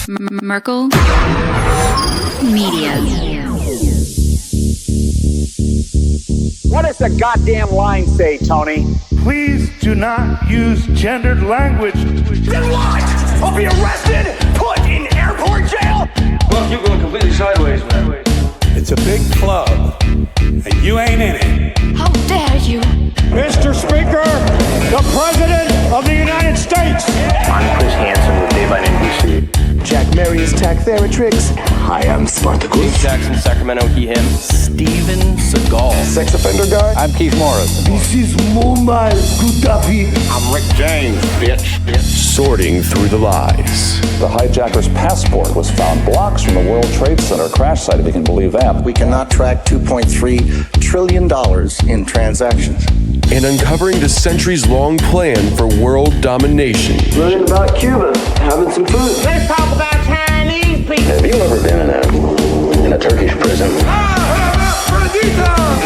Merkel Media. What does the goddamn line say, Tony? Please do not use gendered language. Then what? I'll be arrested, put in airport jail? Look, you're going completely sideways, man. It's a big club, and you ain't in it. How dare you? Mr. Speaker, the President of the United States. I'm Chris Hansen with Dave on NBC. Jack Marius Tack Theratrix. Hi, I'm Spartacus. Jackson, Sacramento, he, him. Steven Seagal. Sex offender guy. I'm Keith Morris. This is Muammar Gaddafi. I'm Rick James, bitch. Sorting through the lies. The hijacker's passport was found blocks from the World Trade Center crash site, if you can believe that. We cannot track $2.3 trillion in transactions. And uncovering the centuries-long plan for world domination. Learning about Cuba, having some food. Let's talk about Chinese people. Have you ever been in a Turkish prison?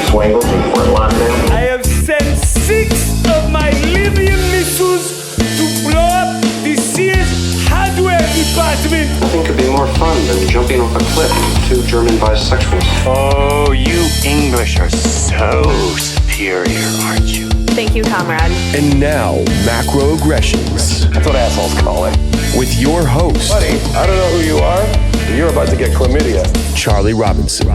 Swangles and Fort Lauderdale? I have sent 6 of my Libyan missiles to blow up the Sears hardware department. Nothing could be more fun than jumping off a cliff with 2 German bisexuals. Oh, you English are so superior, aren't you? Thank you, comrade. And now, macroaggressions. That's what assholes call it. With your host, buddy, I don't know who you are, but you're about to get chlamydia. Charlie Robinson.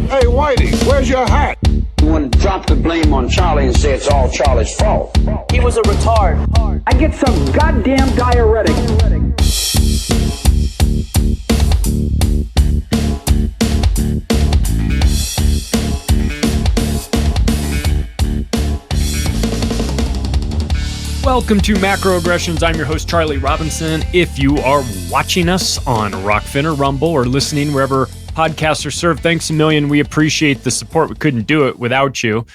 Hey, Whitey, where's your hat? You want to drop the blame on Charlie and say it's all Charlie's fault. He was a retard. I get some goddamn diuretic. Welcome to Macroaggressions. I'm your host, Charlie Robinson. If you are watching us on Rockfin or Rumble or listening wherever podcasts are served, thanks a million. We appreciate the support. We couldn't do it without you.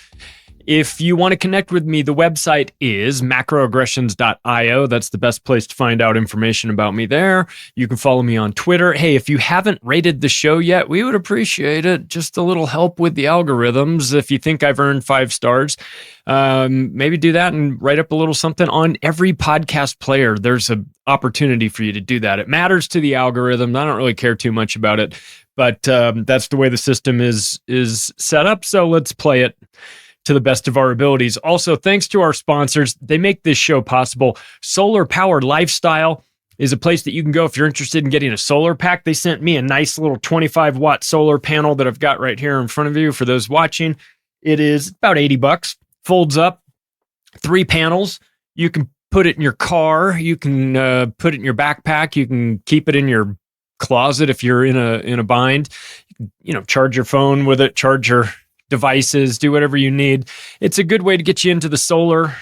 If you want to connect with me, the website is macroaggressions.io. That's the best place to find out information about me there. You can follow me on Twitter. Hey, if you haven't rated the show yet, we would appreciate it. Just a little help with the algorithms. If you think I've earned 5 stars, maybe do that and write up a little something on every podcast player. There's an opportunity for you to do that. It matters to the algorithm. I don't really care too much about it, but that's the way the system is set up. So let's play it to the best of our abilities. Also, thanks to our sponsors. They make this show possible. Solar Power Lifestyle is a place that you can go if you're interested in getting a solar pack. They sent me a nice little 25-watt solar panel that I've got right here in front of you for those watching. It is about $80. Folds up, 3 panels. You can put it in your car. You can put it in your backpack. You can keep it in your closet if you're in a bind. You can, charge your phone with it, charge your devices, do whatever you need. It's a good way to get you into the solar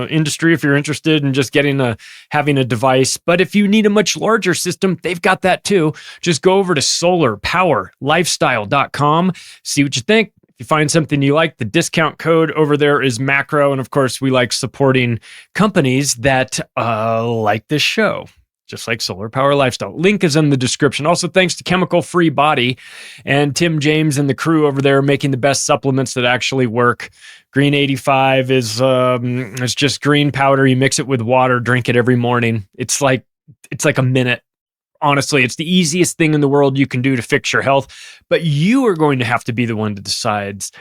industry if you're interested in just having a device. But if you need a much larger system, they've got that too. Just go over to solarpowerlifestyle.com, see what you think. If you find something you like, the discount code over there is macro. And of course, we like supporting companies that like this show, just like Solar Power Lifestyle. Link is in the description. Also, thanks to Chemical Free Body and Tim James and the crew over there making the best supplements that actually work. Green 85 is it's just green powder. You mix it with water, drink it every morning. It's like a minute. Honestly, it's the easiest thing in the world you can do to fix your health, but you are going to have to be the one that decides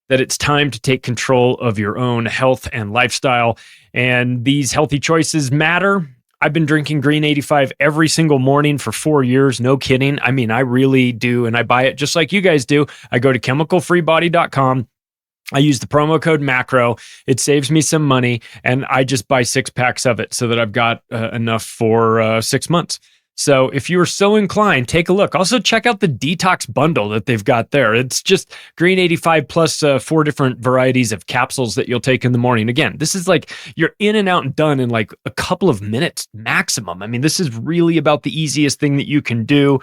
that it's time to take control of your own health and lifestyle. And these healthy choices matter. I've been drinking Green 85 every single morning for 4 years. No kidding. I mean, I really do. And I buy it just like you guys do. I go to chemicalfreebody.com. I use the promo code MACRO. It saves me some money. And I just buy 6 packs of it so that I've got enough for 6 months. So if you are so inclined, take a look. Also, check out the detox bundle that they've got there. It's just Green 85 plus 4 different varieties of capsules that you'll take in the morning. Again, this is like you're in and out and done in like a couple of minutes maximum. I mean, this is really about the easiest thing that you can do.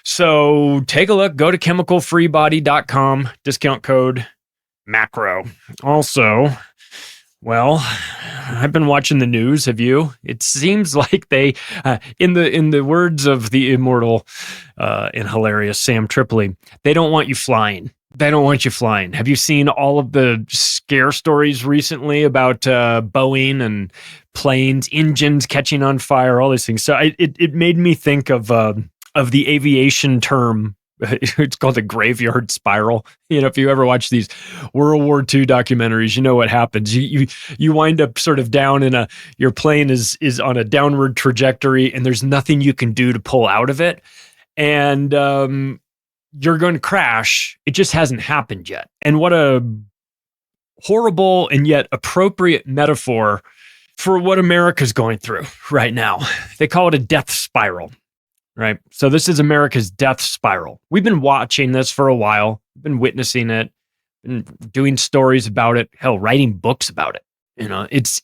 So take a look. Go to chemicalfreebody.com, discount code MACRO. Also, well, I've been watching the news. Have you? It seems like they, in the words of the immortal and hilarious Sam Tripoli, they don't want you flying. They don't want you flying. Have you seen all of the scare stories recently about Boeing and planes, engines catching on fire, all these things? So it made me think of the aviation term. It's called a graveyard spiral. You know, if you ever watch these World War II documentaries, you know what happens. You wind up sort of down in your plane is on a downward trajectory, and there's nothing you can do to pull out of it. And you're going to crash. It just hasn't happened yet. And what a horrible and yet appropriate metaphor for what America's going through right now. They call it a death spiral. Right. So this is America's death spiral. We've been watching this for a while, been witnessing it, been doing stories about it, hell, writing books about it. You know, it's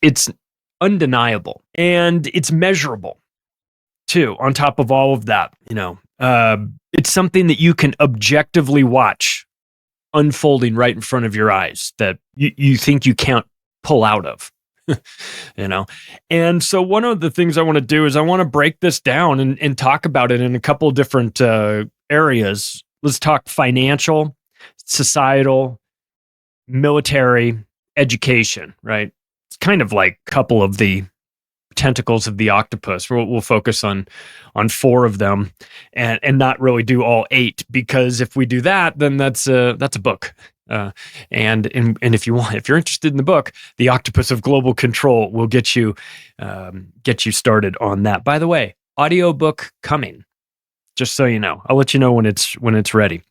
undeniable and it's measurable too. On top of all of that, you know, it's something that you can objectively watch unfolding right in front of your eyes that you think you can't pull out of. You know, and so one of the things I want to do is I want to break this down and talk about it in a couple of different areas. Let's talk financial, societal, military, education, right? It's kind of like a couple of the tentacles of the octopus. We'll focus on 4 of them and not really do all 8, because if we do that, then that's a book. And if you're interested in the book, The Octopus of Global Control will get you started on that. By the way, audiobook coming, just so you know. I'll let you know when it's ready.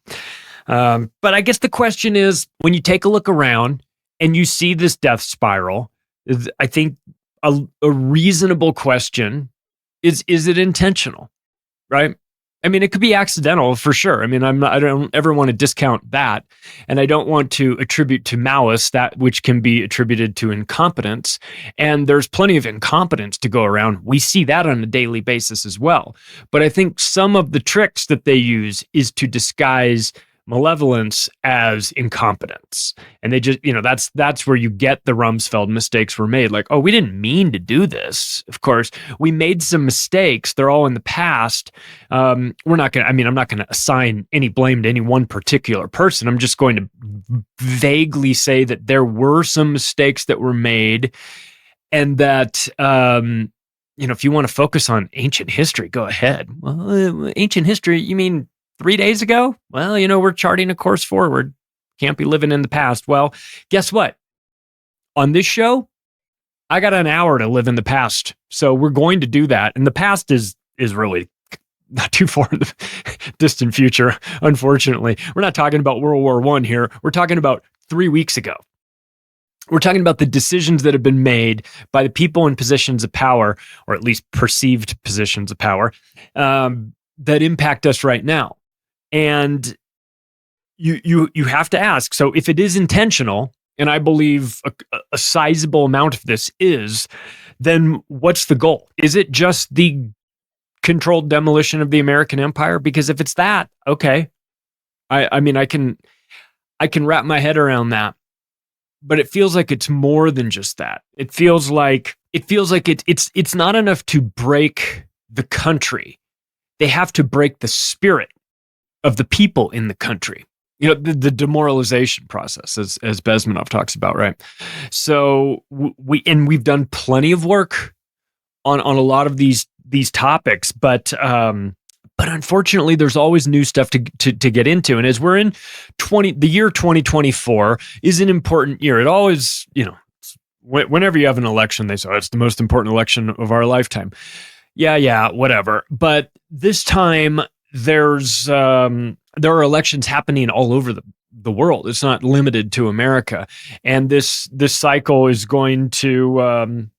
But I guess the question is, when you take a look around and you see this death spiral, I think a reasonable question is it intentional, right? I mean, it could be accidental for sure. I mean, I don't ever want to discount that. And I don't want to attribute to malice that which can be attributed to incompetence. And there's plenty of incompetence to go around. We see that on a daily basis as well. But I think some of the tricks that they use is to disguise malevolence as incompetence. And they just, you know, that's where you get the Rumsfeld mistakes were made. Like, oh, we didn't mean to do this. Of course, we made some mistakes. They're all in the past. I'm not going to assign any blame to any one particular person. I'm just going to vaguely say that there were some mistakes that were made, and that, you know, if you want to focus on ancient history, go ahead. Well, ancient history, you mean 3 days ago? Well, you know, we're charting a course forward. Can't be living in the past. Well, guess what? On this show, I got an hour to live in the past. So we're going to do that. And the past is really not too far in the distant future, unfortunately. We're not talking about World War I here. We're talking about 3 weeks ago. We're talking about the decisions that have been made by the people in positions of power, or at least perceived positions of power, that impact us right now. And you have to ask, so if it is intentional, and I believe a sizable amount of this is, then what's the goal? Is it just the controlled demolition of the American empire? Because if it's that, okay. I mean, I can wrap my head around that. But it feels like it's more than just that. It feels like it's not enough to break the country. They have to break the spirit of the people in the country. You know, the demoralization process, as Bezmenov talks about, right? So we've done plenty of work on a lot of these topics, but unfortunately, there's always new stuff to get into. And as we're in the year 2024 is an important year. It always, you know, whenever you have an election, they say, oh, it's the most important election of our lifetime. Yeah, whatever. But this time, there are elections happening all over the world. It's not limited to America. And this cycle is going to,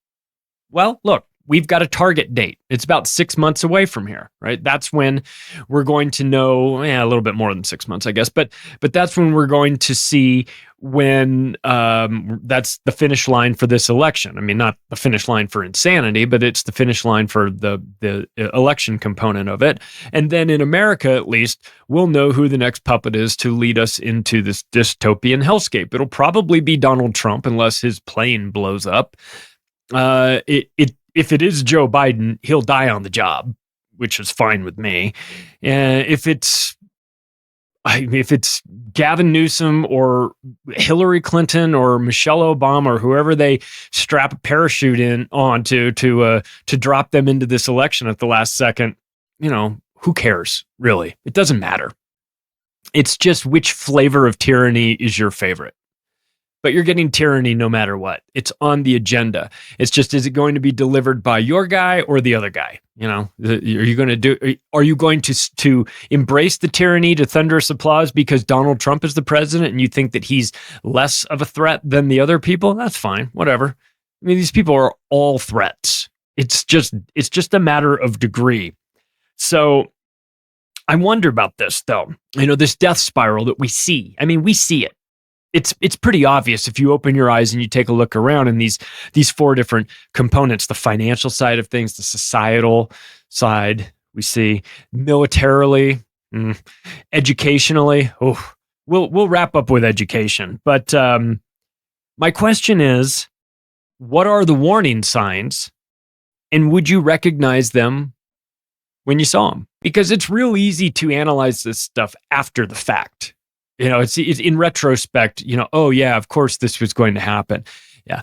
well, look, we've got a target date. It's about 6 months away from here, right? That's when we're going to know, a little bit more than 6 months, I guess. But that's when we're going to see when that's the finish line for this election. I mean, not the finish line for insanity, but it's the finish line for the election component of it. And then in America, at least, we'll know who the next puppet is to lead us into this dystopian hellscape. It'll probably be Donald Trump, unless his plane blows up. If it is Joe Biden, he'll die on the job, which is fine with me. If it's if it's Gavin Newsom or Hillary Clinton or Michelle Obama or whoever they strap a parachute onto to drop them into this election at the last second, who cares, really? It doesn't matter. It's just which flavor of tyranny is your favorite. But you're getting tyranny no matter what. It's on the agenda. It's just, is it going to be delivered by your guy or the other guy? Are you going to embrace the tyranny to thunderous applause because Donald Trump is the president and you think that he's less of a threat than the other people? That's fine. Whatever. I mean, these people are all threats. It's just a matter of degree. So I wonder about this though. This death spiral that we see. I mean, we see it. It's pretty obvious if you open your eyes and you take a look around in these four different components: the financial side of things, the societal side, we see militarily, educationally. Oh, we'll wrap up with education. But my question is, what are the warning signs, and would you recognize them when you saw them? Because it's real easy to analyze this stuff after the fact. It's in retrospect, oh yeah, of course this was going to happen. Yeah.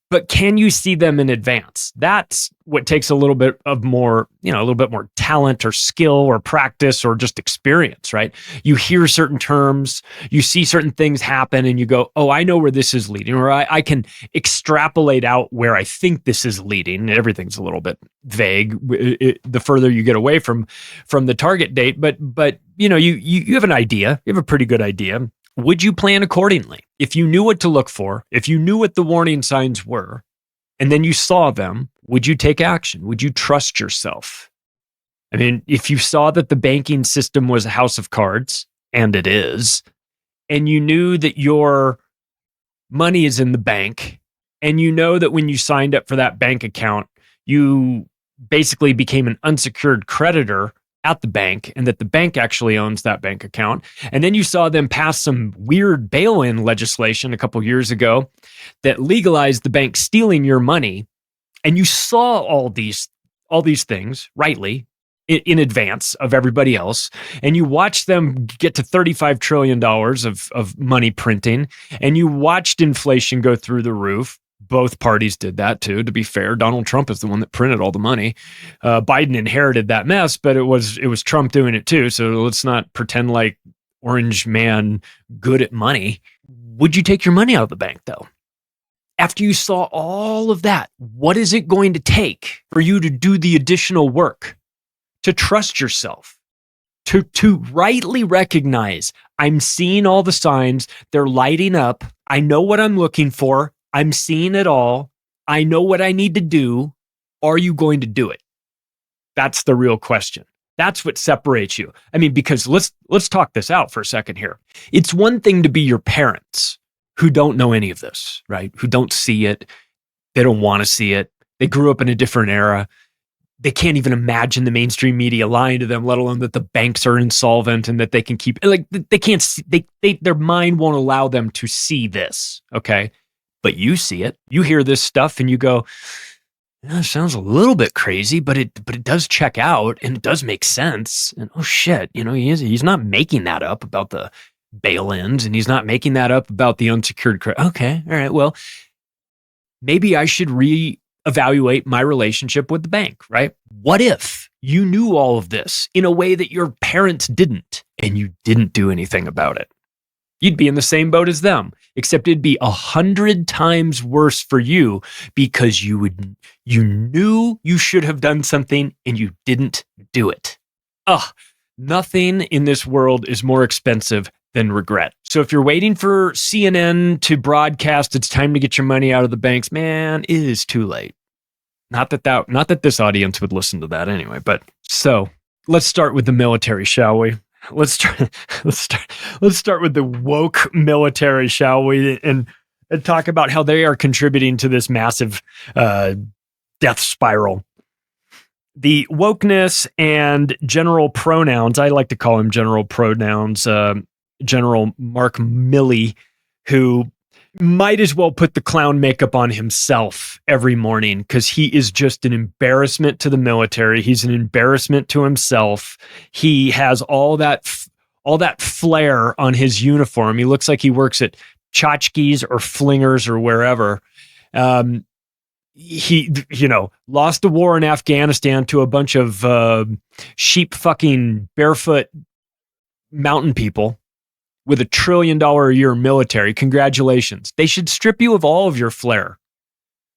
But can you see them in advance? That's what takes a little bit more talent or skill or practice or just experience, right? You hear certain terms, you see certain things happen and you go, oh, I know where this is leading, or I can extrapolate out where I think this is leading. Everything's a little bit vague the further you get away from the target date, but you have an idea, you have a pretty good idea. Would you plan accordingly? If you knew what to look for, if you knew what the warning signs were, and then you saw them, would you take action? Would you trust yourself? I mean, if you saw that the banking system was a house of cards, and it is, and you knew that your money is in the bank, and you know that when you signed up for that bank account, you basically became an unsecured creditor at the bank, and that the bank actually owns that bank account. And then you saw them pass some weird bail-in legislation a couple years ago that legalized the bank stealing your money. And you saw all these things rightly in advance of everybody else. And you watched them get to $35 trillion of money printing, and you watched inflation go through the roof. Both parties did that too. To be fair, Donald Trump is the one that printed all the money. Biden inherited that mess, but it was Trump doing it too. So let's not pretend like Orange Man good at money. Would you take your money out of the bank though? After you saw all of that, what is it going to take for you to do the additional work, to trust yourself, to rightly recognize, I'm seeing all the signs, they're lighting up, I know what I'm looking for, I'm seeing it all. I know what I need to do. Are you going to do it? That's the real question. That's what separates you. I mean, because let's talk this out for a second here. It's one thing to be your parents who don't know any of this, right? Who don't see it. They don't want to see it. They grew up in a different era. They can't even imagine the mainstream media lying to them, let alone that the banks are insolvent and that they can keep, they can't see, their mind won't allow them to see this, okay? But you see it, you hear this stuff and you go, yeah, it sounds a little bit crazy, but it does check out and it does make sense. And oh shit, he's not making that up about the bail-ins, and he's not making that up about the unsecured credit. Okay, all right, well, maybe I should reevaluate my relationship with the bank, right? What if you knew all of this in a way that your parents didn't, and you didn't do anything about it? You'd be in the same boat as them, except it'd be 100 times worse for you because you knew you should have done something and you didn't do it. Nothing in this world is more expensive than regret. So if you're waiting for CNN to broadcast it's time to get your money out of the banks, man, it is too late. Not that this audience would listen to that anyway, but so let's start with the military, shall we? Let's start with the woke military, shall we? And talk about how they are contributing to this massive death spiral. The wokeness and general pronouns, I like to call him general pronouns, General Mark Milley, who might as well put the clown makeup on himself every morning because he is just an embarrassment to the military. He's an embarrassment to himself. He has all that all that flair on his uniform. He looks like he works at Tchotchkes or Flingers or wherever. He, lost the war in Afghanistan to a bunch of sheep fucking barefoot mountain people with $1 trillion a year military. Congratulations. They should strip you of all of your flair.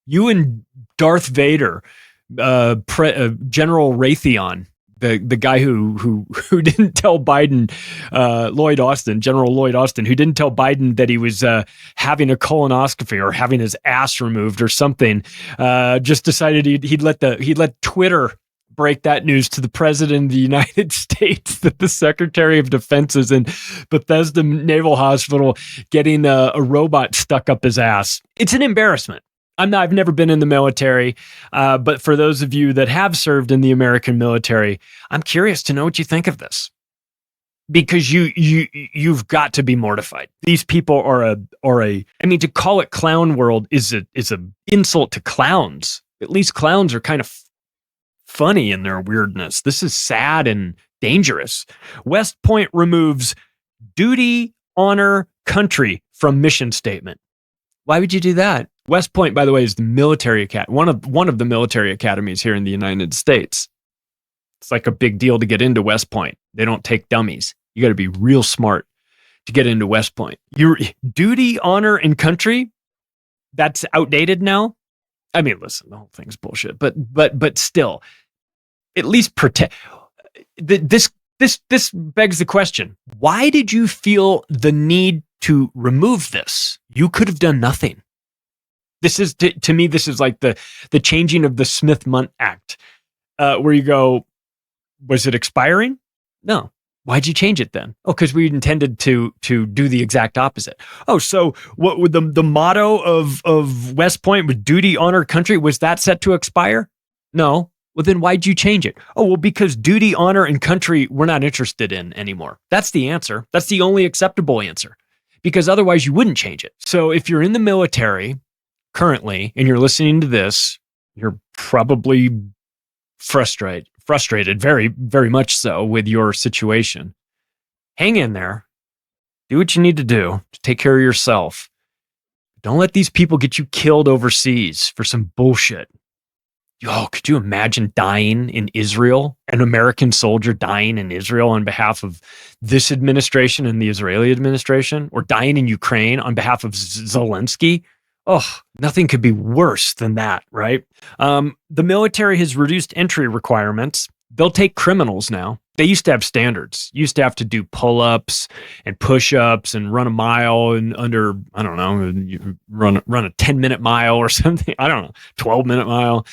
You and Darth Vader, General Raytheon, the guy who didn't tell Biden, General Lloyd Austin, who didn't tell Biden that he was having a colonoscopy or having his ass removed or something, just decided he'd let Twitter break that news to the president of the United States that the Secretary of Defense is in Bethesda Naval Hospital getting a robot stuck up his ass. It's an embarrassment. I've never been in the military, but for those of you that have served in the American military, I'm curious to know what you think of this, because you've got to be mortified. These people are to call it clown world is a insult to clowns. At least clowns are kind of funny in their weirdness. This is sad and dangerous. West Point removes duty, honor, country from mission statement. Why would you do that? West Point, by the way, is the military one of the military academies here in the United States. It's like a big deal to get into West Point. They don't take dummies. You got to be real smart to get into West Point. Your duty, honor, and country, that's outdated now. I mean, listen, the whole thing's bullshit, but still, at least protect. This begs the question: why did you feel the need to remove this? You could have done nothing. This is to me, this is like the changing of the Smith-Mundt Act, where you go, was it expiring? No. Why'd you change it then? Oh, because we intended to do the exact opposite. Oh, so what would the motto of West Point with duty, honor, country, was that set to expire? No. Well, then why'd you change it? Oh, well, because duty, honor, and country we're not interested in anymore. That's the answer. That's the only acceptable answer, because otherwise you wouldn't change it. So if you're in the military currently and you're listening to this, you're probably frustrated, very, very much so, with your situation. Hang in there. Do what you need to do to take care of yourself. Don't let these people get you killed overseas for some bullshit. Oh, could you imagine dying in Israel? An American soldier dying in Israel on behalf of this administration and the Israeli administration? Or dying in Ukraine on behalf of Zelensky? Oh, nothing could be worse than that, right? The military has reduced entry requirements. They'll take criminals now. They used to have standards. You used to have to do pull-ups and push-ups and run a mile and under, I don't know, you run a 10-minute mile or something. I don't know, 12-minute mile.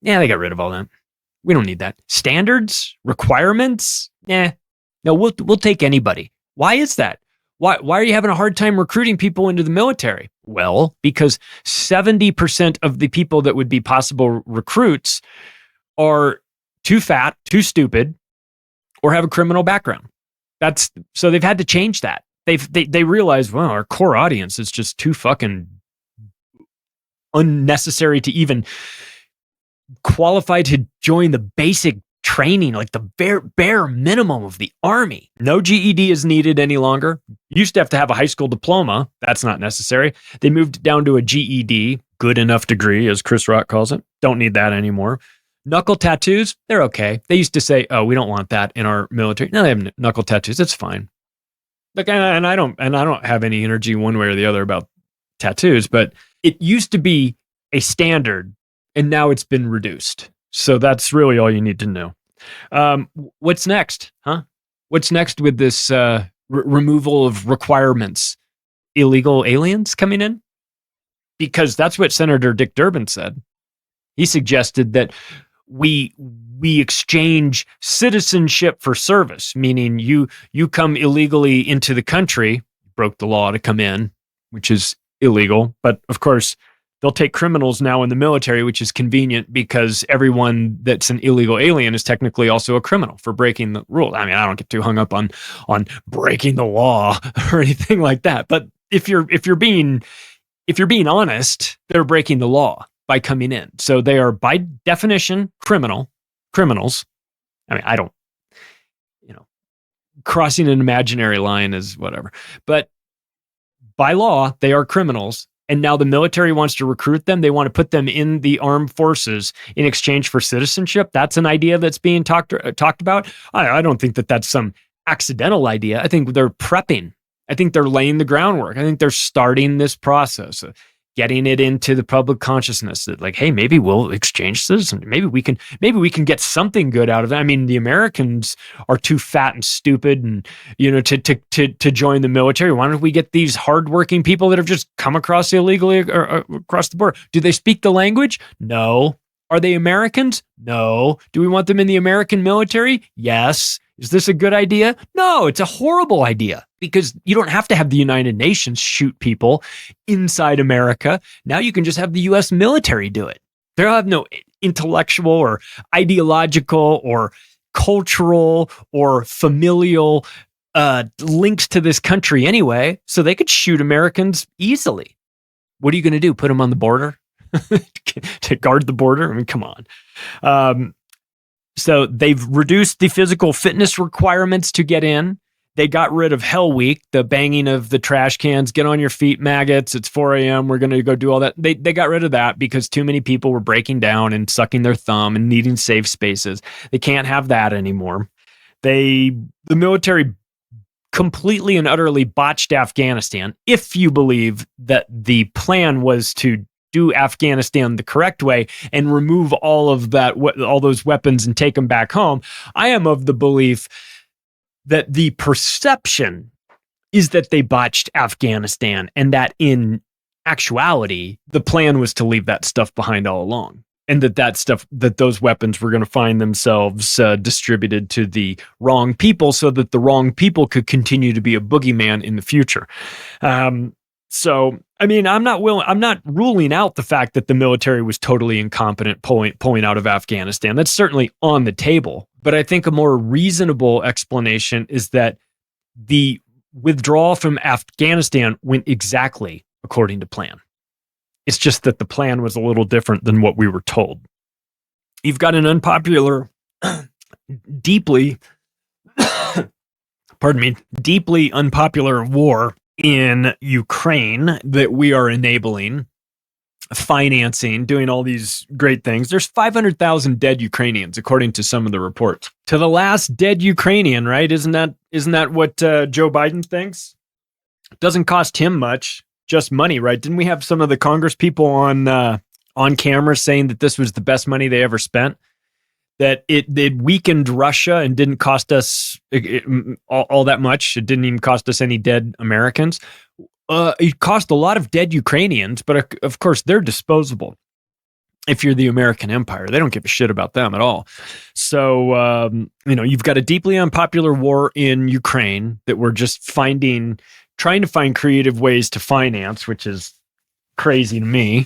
Yeah, they got rid of all that. We don't need that. Standards, requirements? No, we'll take anybody. Why is that? Why are you having a hard time recruiting people into the military? Well, because 70% of the people that would be possible recruits are too fat, too stupid, or have a criminal background. So they've had to change that. They realize, well, our core audience is just too fucking unnecessary to even qualify to join the basic training, like the bare minimum of the Army. No GED is needed any longer. You used to have to have a high school diploma. That's not necessary. They moved it down to a GED, good enough degree, as Chris Rock calls it. Don't need that anymore. Knuckle tattoos, they're okay. They used to say, oh, we don't want that in our military. No, they have knuckle tattoos. It's fine. Like, and I don't have any energy one way or the other about tattoos, but it used to be a standard, and now it's been reduced. So that's really all you need to know. What's next, huh? What's next with this removal of requirements? Illegal aliens coming in? Because that's what Senator Dick Durbin said. He suggested that we exchange citizenship for service, meaning you come illegally into the country, broke the law to come in, which is illegal. But of course, they'll take criminals now in the military, which is convenient because everyone that's an illegal alien is technically also a criminal for breaking the rules. I mean, I don't get too hung up on breaking the law or anything like that. But if you're being honest, they're breaking the law by coming in. So they are by definition criminals. I mean, crossing an imaginary line is whatever. But by law, they are criminals. And now the military wants to recruit them. They want to put them in the armed forces in exchange for citizenship. That's an idea that's being talked about. I don't think that that's some accidental idea. I think they're prepping. I think they're laying the groundwork. I think they're starting this process of getting it into the public consciousness that, like, hey, maybe we'll exchange citizens. Maybe we can get something good out of it. I mean, the Americans are too fat and stupid, and to join the military. Why don't we get these hardworking people that have just come across illegally or across the border? Do they speak the language? No. Are they Americans? No. Do we want them in the American military? Yes. Is this a good idea? No, it's a horrible idea, because you don't have to have the United Nations shoot people inside America. Now you can just have the U.S. military do it. They'll have no intellectual or ideological or cultural or familial links to this country anyway, so they could shoot Americans easily. What are you going to do? Put them on the border to guard the border? I mean, come on. So they've reduced the physical fitness requirements to get in. They got rid of Hell Week, the banging of the trash cans, get on your feet, maggots, it's 4 a.m., we're going to go do all that. They got rid of that because too many people were breaking down and sucking their thumb and needing safe spaces. They can't have that anymore. The military completely and utterly botched Afghanistan. If you believe that the plan was to do Afghanistan the correct way and remove all those weapons and take them back home, I am of the belief that the perception is that they botched Afghanistan, and that in actuality, the plan was to leave that stuff behind all along. And that those weapons were going to find themselves distributed to the wrong people, so that the wrong people could continue to be a boogeyman in the future. So, I mean, I'm not ruling out the fact that the military was totally incompetent pulling out of Afghanistan. That's certainly on the table. But I think a more reasonable explanation is that the withdrawal from Afghanistan went exactly according to plan. It's just that the plan was a little different than what we were told. You've got an unpopular, deeply unpopular war in Ukraine that we are enabling, financing, doing all these great things. There's 500,000 dead Ukrainians, according to some of the reports. To the last dead Ukrainian, right? Isn't that what Joe Biden thinks? Doesn't cost him much, just money, right? Didn't we have some of the Congress people on camera saying that this was the best money they ever spent? That it weakened Russia and didn't cost us all that much. It didn't even cost us any dead Americans. It cost a lot of dead Ukrainians, but of course they're disposable. If you're the American empire, they don't give a shit about them at all. So, you've got a deeply unpopular war in Ukraine that we're just trying to find creative ways to finance, which is crazy to me.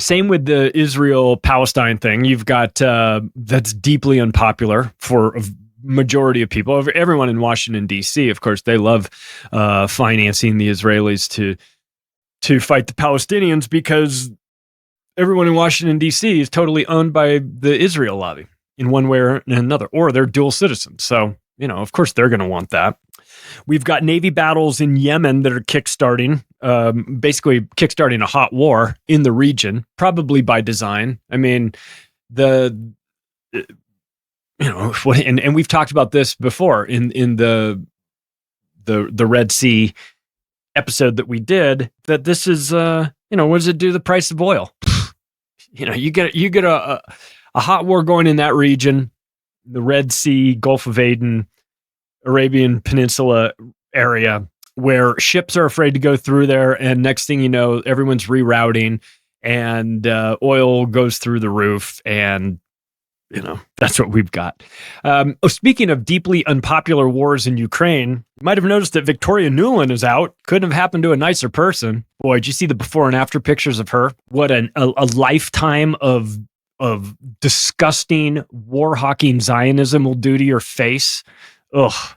Same with the Israel-Palestine thing. You've got that's deeply unpopular for a majority of people. Everyone in Washington, D.C., of course, they love financing the Israelis to fight the Palestinians, because everyone in Washington, D.C. is totally owned by the Israel lobby in one way or another, or they're dual citizens. So, of course, they're going to want that. We've got Navy battles in Yemen that are basically kickstarting a hot war in the region, probably by design. I mean, and we've talked about this before in the Red Sea episode that we did, that this is, what does it do to the price of oil? You get a hot war going in that region, the Red Sea, Gulf of Aden, Arabian Peninsula area, where ships are afraid to go through there, and next thing you know, everyone's rerouting, and oil goes through the roof, and that's what we've got. Speaking of deeply unpopular wars in Ukraine, you might have noticed that Victoria Nuland is out. Couldn't have happened to a nicer person. Boy, did you see the before and after pictures of her? What a lifetime of disgusting war-hawking Zionism will do to your face. Ugh.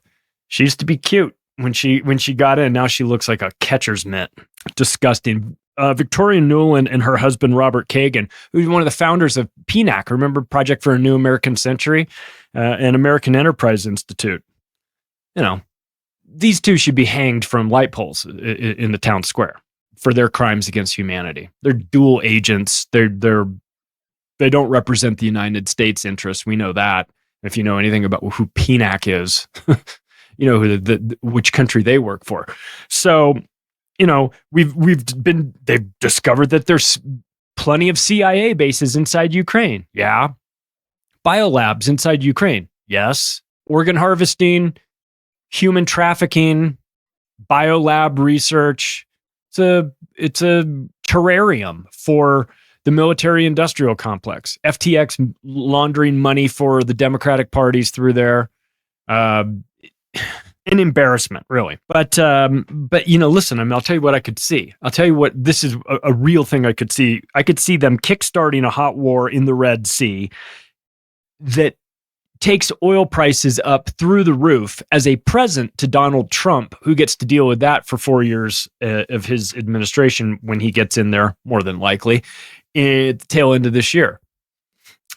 She used to be cute when she got in. Now she looks like a catcher's mitt. Disgusting. Victoria Nuland and her husband, Robert Kagan, who's one of the founders of PNAC, remember Project for a New American Century, and American Enterprise Institute. these two should be hanged from light poles in the town square for their crimes against humanity. They're dual agents. They don't represent the United States interests. We know that. If you know anything about who PNAC is, you know which country they work for. So, they've discovered that there's plenty of CIA bases inside Ukraine. Yeah. Biolabs inside Ukraine. Yes. Organ harvesting, human trafficking, biolab research. It's a terrarium for the military industrial complex. FTX laundering money for the Democratic parties through there. An embarrassment, really. But listen, I'll tell you what I could see. I'll tell you what, this is a real thing I could see. I could see them kickstarting a hot war in the Red Sea that takes oil prices up through the roof as a present to Donald Trump, who gets to deal with that for 4 years of his administration when he gets in there, more than likely, at the tail end of this year.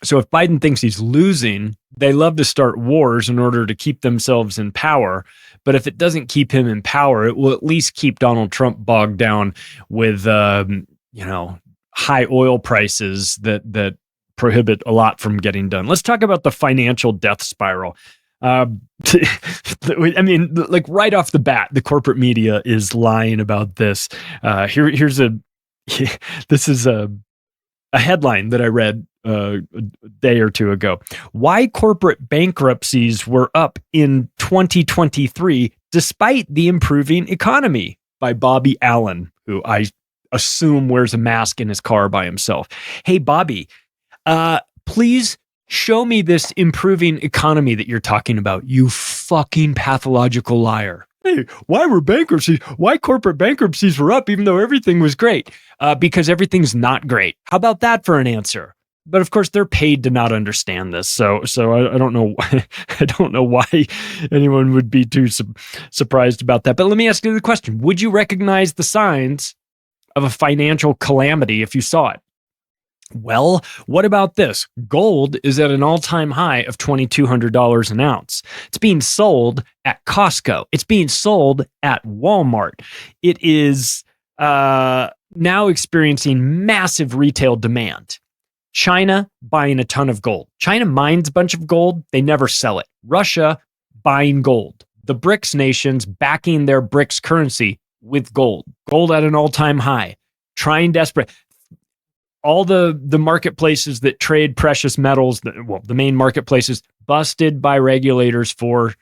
So if Biden thinks he's losing, they love to start wars in order to keep themselves in power. But if it doesn't keep him in power, it will at least keep Donald Trump bogged down with, high oil prices that prohibit a lot from getting done. Let's talk about the financial death spiral. I mean, like right off the bat, the corporate media is lying about this. This is a headline that I read a day or two ago. Why corporate bankruptcies were up in 2023 despite the improving economy, by Bobby Allen, who I assume wears a mask in his car by himself. Hey, Bobby, please show me this improving economy that you're talking about, you fucking pathological liar. Hey, why were bankruptcies? Why corporate bankruptcies were up even though everything was great? Because everything's not great. How about that for an answer? But of course, they're paid to not understand this. So I don't know. I don't know why anyone would be too surprised about that. But let me ask you the question: would you recognize the signs of a financial calamity if you saw it? Well, what about this? Gold is at an all-time high of $2,200 an ounce. It's being sold at Costco. It's being sold at Walmart. It is now experiencing massive retail demand. China buying a ton of gold. China mines a bunch of gold. They never sell it. Russia buying gold. The BRICS nations backing their BRICS currency with gold. Gold at an all-time high. Trying desperate. All the marketplaces that trade precious metals, the main marketplaces, busted by regulators for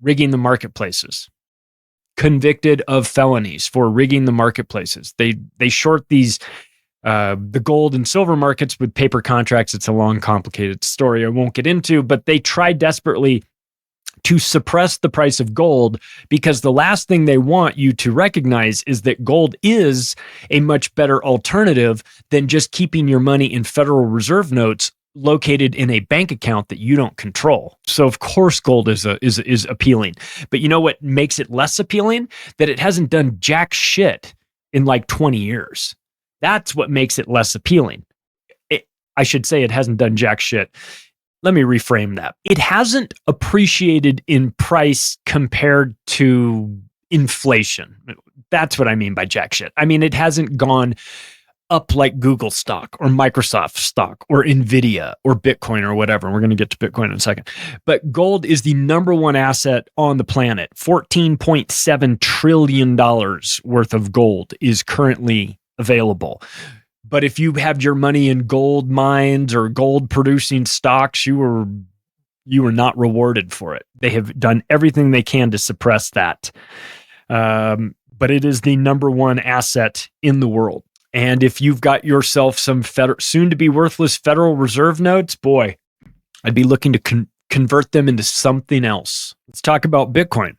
rigging the marketplaces. Convicted of felonies for rigging the marketplaces. They short these the gold and silver markets with paper contracts. It's a long, complicated story I won't get into, but they try desperately to suppress the price of gold because the last thing they want you to recognize is that gold is a much better alternative than just keeping your money in Federal Reserve notes located in a bank account that you don't control. So of course gold is appealing. But you know what makes it less appealing? That it hasn't done jack shit in like 20 years. That's what makes it less appealing. I should say it hasn't done jack shit. Let me reframe that. It hasn't appreciated in price compared to inflation. That's what I mean by jack shit. I mean, it hasn't gone up like Google stock or Microsoft stock or Nvidia or Bitcoin or whatever. We're going to get to Bitcoin in a second. But gold is the number one asset on the planet. $14.7 trillion worth of gold is currently available. But if you have your money in gold mines or gold producing stocks, you were not rewarded for it. They have done everything they can to suppress that. But it is the number one asset in the world. And if you've got yourself some soon to be worthless Federal Reserve notes, boy, I'd be looking to convert them into something else. Let's talk about Bitcoin.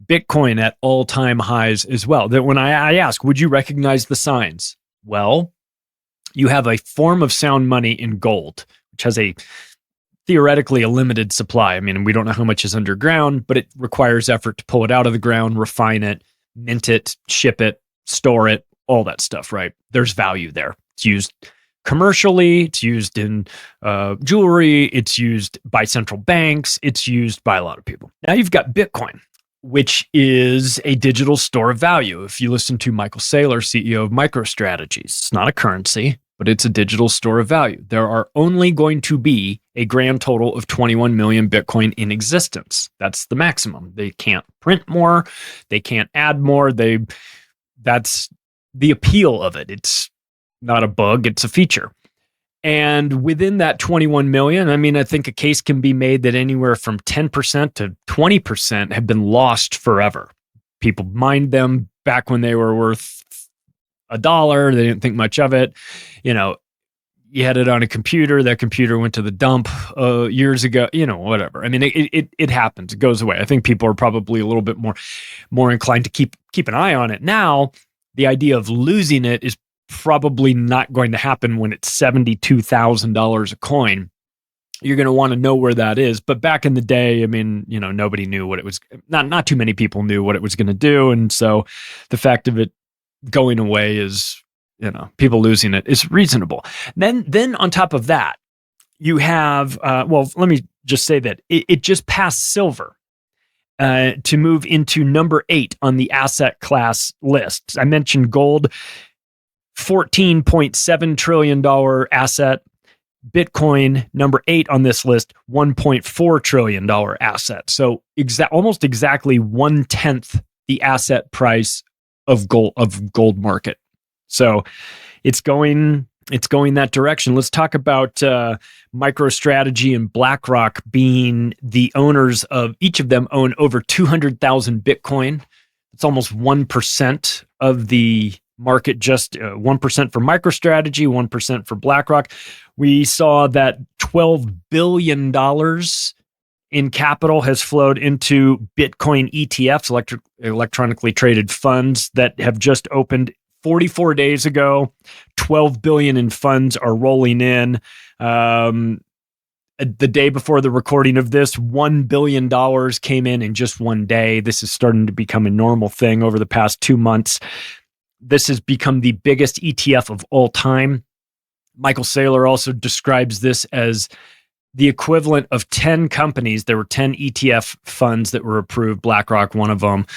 Bitcoin at all-time highs as well. That when I ask, would you recognize the signs? Well, you have a form of sound money in gold, which has theoretically a limited supply. I mean, we don't know how much is underground, but it requires effort to pull it out of the ground, refine it, mint it, ship it, store it, all that stuff, right? There's value there. It's used commercially, it's used in jewelry, it's used by central banks, it's used by a lot of people. Now you've got Bitcoin. which is a digital store of value. If you listen to Michael Saylor, CEO of MicroStrategies, it's not a currency, but it's a digital store of value. There are only going to be a grand total of 21 million Bitcoin in existence. That's the maximum. They can't print more. They can't add more. That's the appeal of it. It's not a bug. It's a feature. And within that 21 million, I mean, I think a case can be made that anywhere from 10% to 20% have been lost forever. People mined them back when they were worth $1. They didn't think much of it. You know, you had it on a computer. That computer went to the dump years ago. You know, whatever. I mean, it happens. It goes away. I think people are probably a little bit more inclined to keep an eye on it now. The idea of losing it is probably not going to happen when it's $72,000 a coin. You're going to want to know where that is. But back in the day, I mean, you know, nobody knew what it was. Not too many people knew what it was going to do. And so the fact of it going away is, you know, people losing it is reasonable. Then on top of that, you have, well, let me just say that it just passed silver to move into number 8 on the asset class list. I mentioned gold, $14.7 trillion asset. Bitcoin, number 8 on this list, $1.4 trillion asset. So almost exactly 1/10 the asset price of gold market. So it's going that direction. Let's talk about MicroStrategy and BlackRock being the owners of, each of them own over 200,000 Bitcoin. It's almost 1% of the market, just 1% for MicroStrategy, 1% for BlackRock. We saw that $12 billion in capital has flowed into Bitcoin ETFs, electronically traded funds that have just opened 44 days ago. 12 billion in funds are rolling in. The day before the recording of this, $1 billion came in just one day. This is starting to become a normal thing over the past 2 months. This has become the biggest ETF of all time. Michael Saylor also describes this as the equivalent of 10 companies. There were 10 ETF funds that were approved, BlackRock, one of them.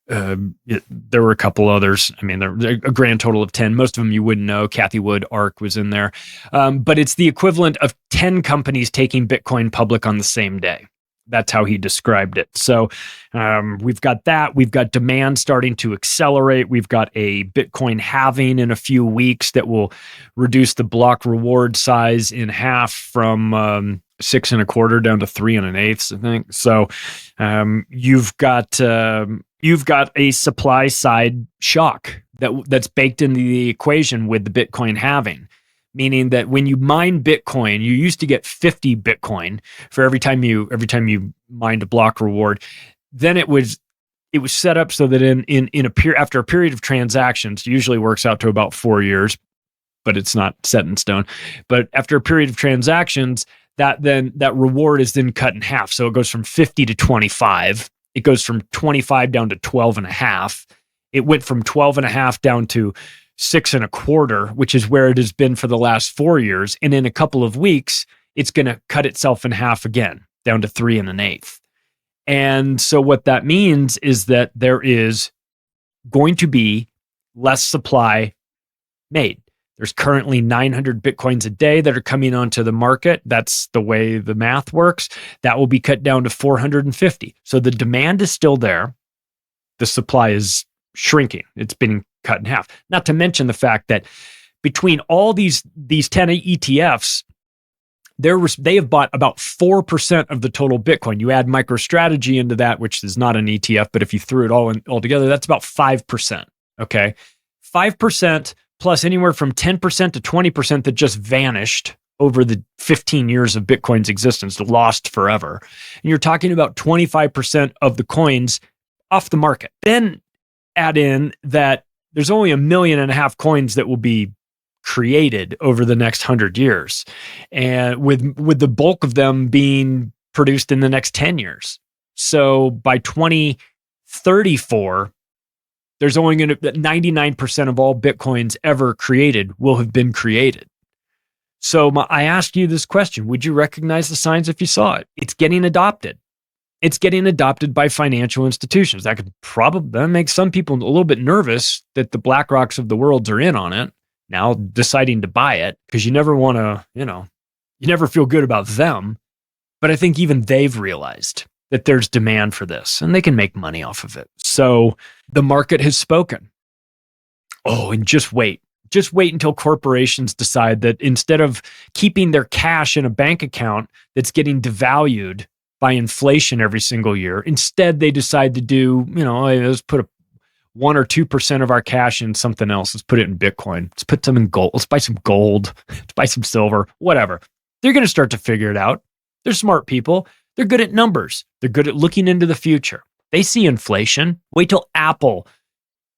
There were a couple others. I mean, there a grand total of 10. Most of them you wouldn't know. Cathie Wood, ARK was in there. But it's the equivalent of 10 companies taking Bitcoin public on the same day. That's how he described it. So we've got that. We've got demand starting to accelerate. We've got a Bitcoin halving in a few weeks that will reduce the block reward size in half from 6 1/4 down to 3 1/8, I think. So you've got a supply side shock that's baked into the equation with the Bitcoin halving. Meaning that when you mine Bitcoin, you used to get 50 Bitcoin for every time you mined a block reward. Then it was set up so that after a period of transactions, usually works out to about 4 years, but it's not set in stone. But after a period of transactions, that reward is then cut in half. So it goes from 50 to 25. It goes from 25 down to 12.5. It went from 12.5 down to 6 1/4, which is where it has been for the last 4 years. And in a couple of weeks, it's going to cut itself in half again, down to 3 1/8. And so what that means is that there is going to be less supply made. There's currently 900 Bitcoins a day that are coming onto the market. That's the way the math works. That will be cut down to 450. So the demand is still there. The supply is shrinking. It's been cut in half. Not to mention the fact that between all these 10 ETFs, they have bought about 4% of the total Bitcoin. You add MicroStrategy into that, which is not an ETF, but if you threw it all together, that's about 5%. Okay, 5% plus anywhere from 10% to 20% that just vanished over the 15 years of Bitcoin's existence, lost forever. And you're talking about 25% of the coins off the market. Then add in that there's only 1.5 million coins that will be created over the next 100 years, and with the bulk of them being produced in the next 10 years. So by 2034, there's only going to 99% of all Bitcoins ever created will have been created. So I asked you this question: would you recognize the signs if you saw it? It's getting adopted. It's getting adopted by financial institutions. That make some people a little bit nervous that the BlackRocks of the world are in on it now, deciding to buy it, because you never want to, you never feel good about them. But I think even they've realized that there's demand for this and they can make money off of it. So the market has spoken. Oh, and just wait until corporations decide that instead of keeping their cash in a bank account that's getting devalued by inflation every single year, instead they decide to do, let's put 1 or 2% of our cash in something else. Let's put it in Bitcoin. Let's put some in gold. Let's buy some gold. Let's buy some silver, whatever. They're going to start to figure it out. They're smart people. They're good at numbers. They're good at looking into the future. They see inflation. Wait till Apple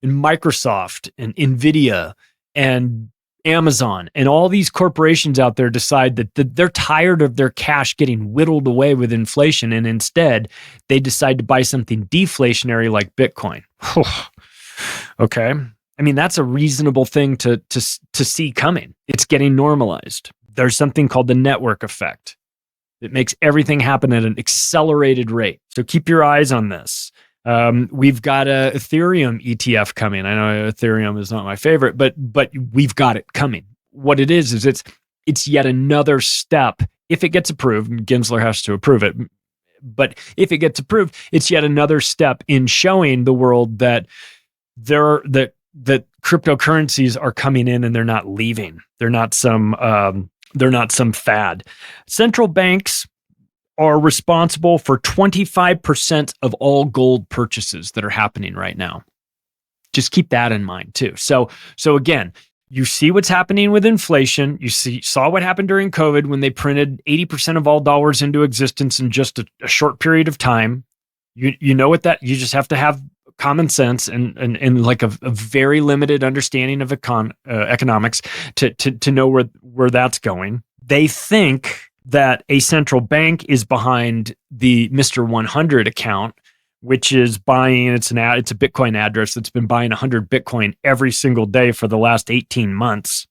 and Microsoft and Nvidia and Amazon and all these corporations out there decide that they're tired of their cash getting whittled away with inflation, and instead they decide to buy something deflationary like Bitcoin. Okay. I mean, that's a reasonable thing to see coming. It's getting normalized. There's something called the network effect. It makes everything happen at an accelerated rate. So keep your eyes on this. We've got a Ethereum ETF coming. I know Ethereum is not my favorite, but we've got it coming. What it is it's yet another step. If it gets approved, and Gensler has to approve it, but if it gets approved, it's yet another step in showing the world that that cryptocurrencies are coming in and they're not leaving. They're not some fad. Central banks are responsible for 25% of all gold purchases that are happening right now. Just keep that in mind too. So again, you see what's happening with inflation. You saw what happened during COVID when they printed 80% of all dollars into existence in just a short period of time. You know what that, you just have to have common sense and like a very limited understanding of economics to know where that's going. They think that a central bank is behind the Mr. 100 account, which is buying, it's a Bitcoin address that's been buying 100 Bitcoin every single day for the last 18 months.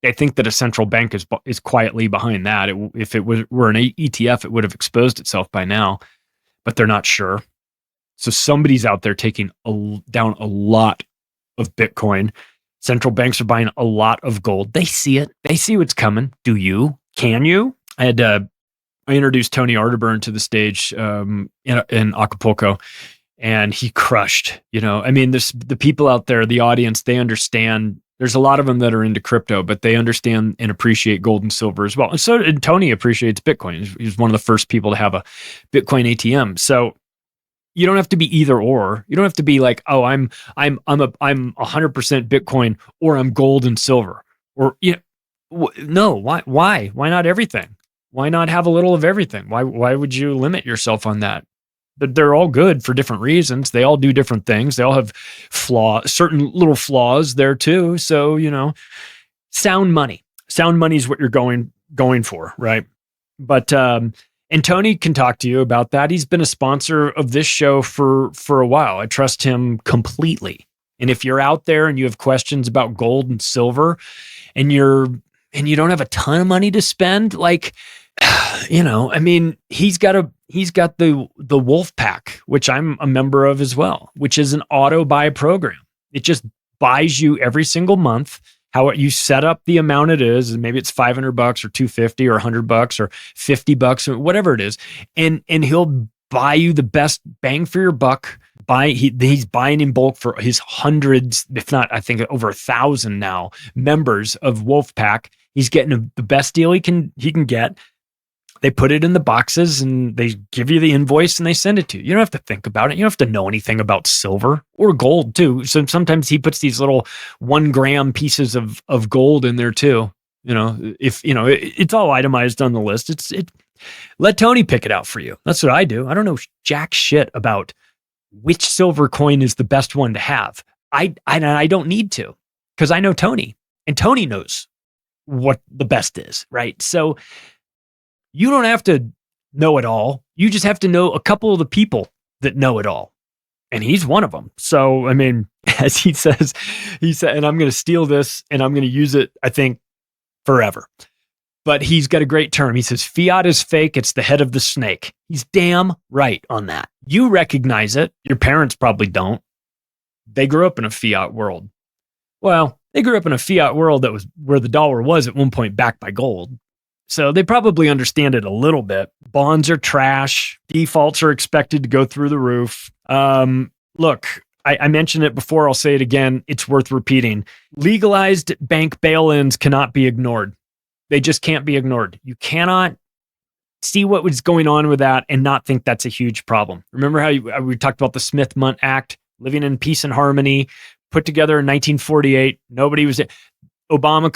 They think that a central bank is quietly behind that. If it were an ETF, it would have exposed itself by now, but they're not sure. So somebody's out there taking down a lot of Bitcoin. Central banks are buying a lot of gold. They see it. They see what's coming. Do you? Can you? I introduced Tony Arterburn to the stage in Acapulco, and he crushed. I mean, the people out there, the audience, they understand. There's a lot of them that are into crypto, but they understand and appreciate gold and silver as well. And Tony appreciates Bitcoin. He's one of the first people to have a Bitcoin ATM. So you don't have to be either or. You don't have to be like, oh, I'm 100% Bitcoin or I'm gold and silver. Or no, why not everything? Why not have a little of everything? Why would you limit yourself on that? But they're all good for different reasons. They all do different things. They all have certain little flaws there too. So, sound money. Sound money is what you're going for, right? But and Tony can talk to you about that. He's been a sponsor of this show for a while. I trust him completely. And if you're out there and you have questions about gold and silver and you don't have a ton of money to spend, like, I mean, he's got the Wolf Pack, which I'm a member of as well, which is an auto buy program. It just buys you every single month. How you set up the amount it is, and maybe it's $500 or $250 or $100 or $50 or whatever it is, and he'll buy you the best bang for your buck. He's buying in bulk for his hundreds, if not, I think over 1,000 now members of Wolfpack. He's getting the best deal he can get. They put it in the boxes and they give you the invoice and they send it to you. You don't have to think about it. You don't have to know anything about silver or gold too. So sometimes he puts these little 1 gram pieces of gold in there too. It's all itemized on the list. Let Tony pick it out for you. That's what I do. I don't know jack shit about which silver coin is the best one to have. I don't need to, because I know Tony, and Tony knows what the best is, right? So you don't have to know it all. You just have to know a couple of the people that know it all. And he's one of them. So, I mean, as he said, and I'm going to steal this and I'm going to use it, I think, forever. But he's got a great term. He says, fiat is fake. It's the head of the snake. He's damn right on that. You recognize it. Your parents probably don't. They grew up in a fiat world. Well, they grew up in a fiat world that was where the dollar was at one point backed by gold. So they probably understand it a little bit. Bonds are trash. Defaults are expected to go through the roof. Look, I mentioned it before. I'll say it again. It's worth repeating. Legalized bank bail-ins cannot be ignored. They just can't be ignored. You cannot see what was going on with that and not think that's a huge problem. Remember how we talked about the Smith-Mundt Act, living in peace and harmony, put together in 1948. Nobody was... Obama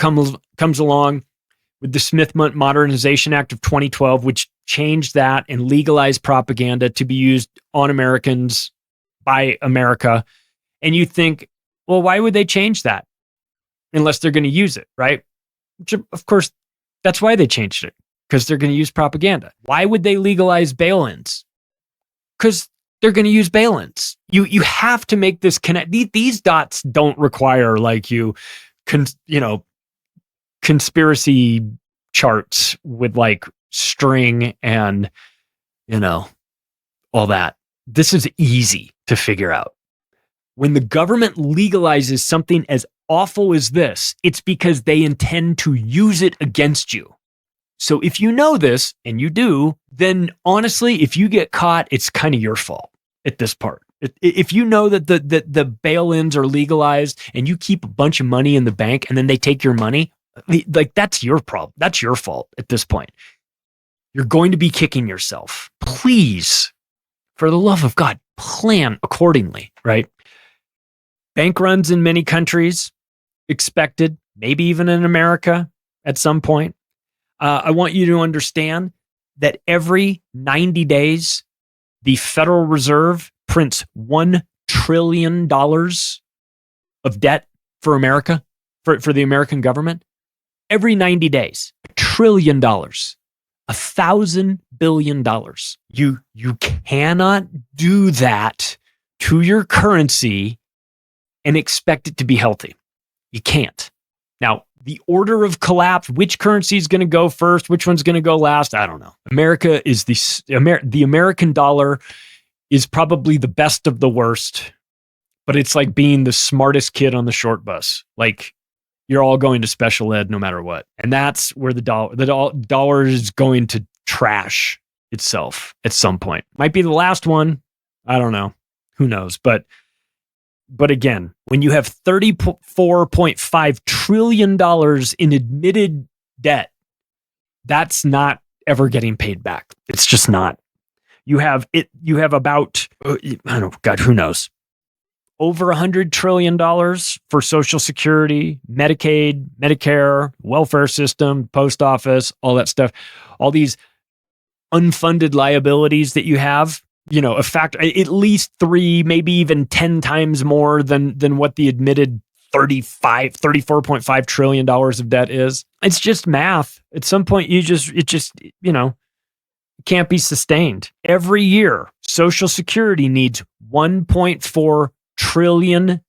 comes along with the Smith-Mundt Modernization Act of 2012, which changed that and legalized propaganda to be used on Americans by America. And you think, well, why would they change that? Unless they're going to use it, right? Which, of course, that's why they changed it, because they're going to use propaganda. Why would they legalize bail-ins? Because they're going to use bail-ins. You have to make this connect. These dots don't require like conspiracy charts with like string and, all that. This is easy to figure out. When the government legalizes something as awful as this, it's because they intend to use it against you. So if you know this, and you do, then honestly, if you get caught, it's kind of your fault at this part. If you know that the bail-ins are legalized and you keep a bunch of money in the bank and then they take your money, like that's your problem. That's your fault at this point. You're going to be kicking yourself. Please, for the love of God, plan accordingly, right? Bank runs in many countries expected, maybe even in America at some point. I want you to understand that every 90 days, the Federal Reserve prints $1 trillion of debt for America, for the American government. Every 90 days, $1 trillion, $1,000 billion. You cannot do that to your currency and expect it to be healthy. You can't. Now, the order of collapse, which currency is going to go first, which one's going to go last, I don't know. America is the American dollar is probably the best of the worst, but it's like being the smartest kid on the short bus. Like you're all going to special ed no matter what. And that's where the dollar is going to trash itself at some point. Might be the last one. I don't know. Who knows? But again, when you have $34.5 trillion in admitted debt, that's not ever getting paid back. It's just not. You have about, I don't know, God, who knows? Over $100 trillion for Social Security, Medicaid, Medicare, welfare system, post office, all that stuff. All these unfunded liabilities that you have. A factor at least 3, maybe even 10 times more than what the admitted $34.5 trillion of debt is. It's just math. At some point, it can't be sustained. Every year, Social Security needs $1.4 trillion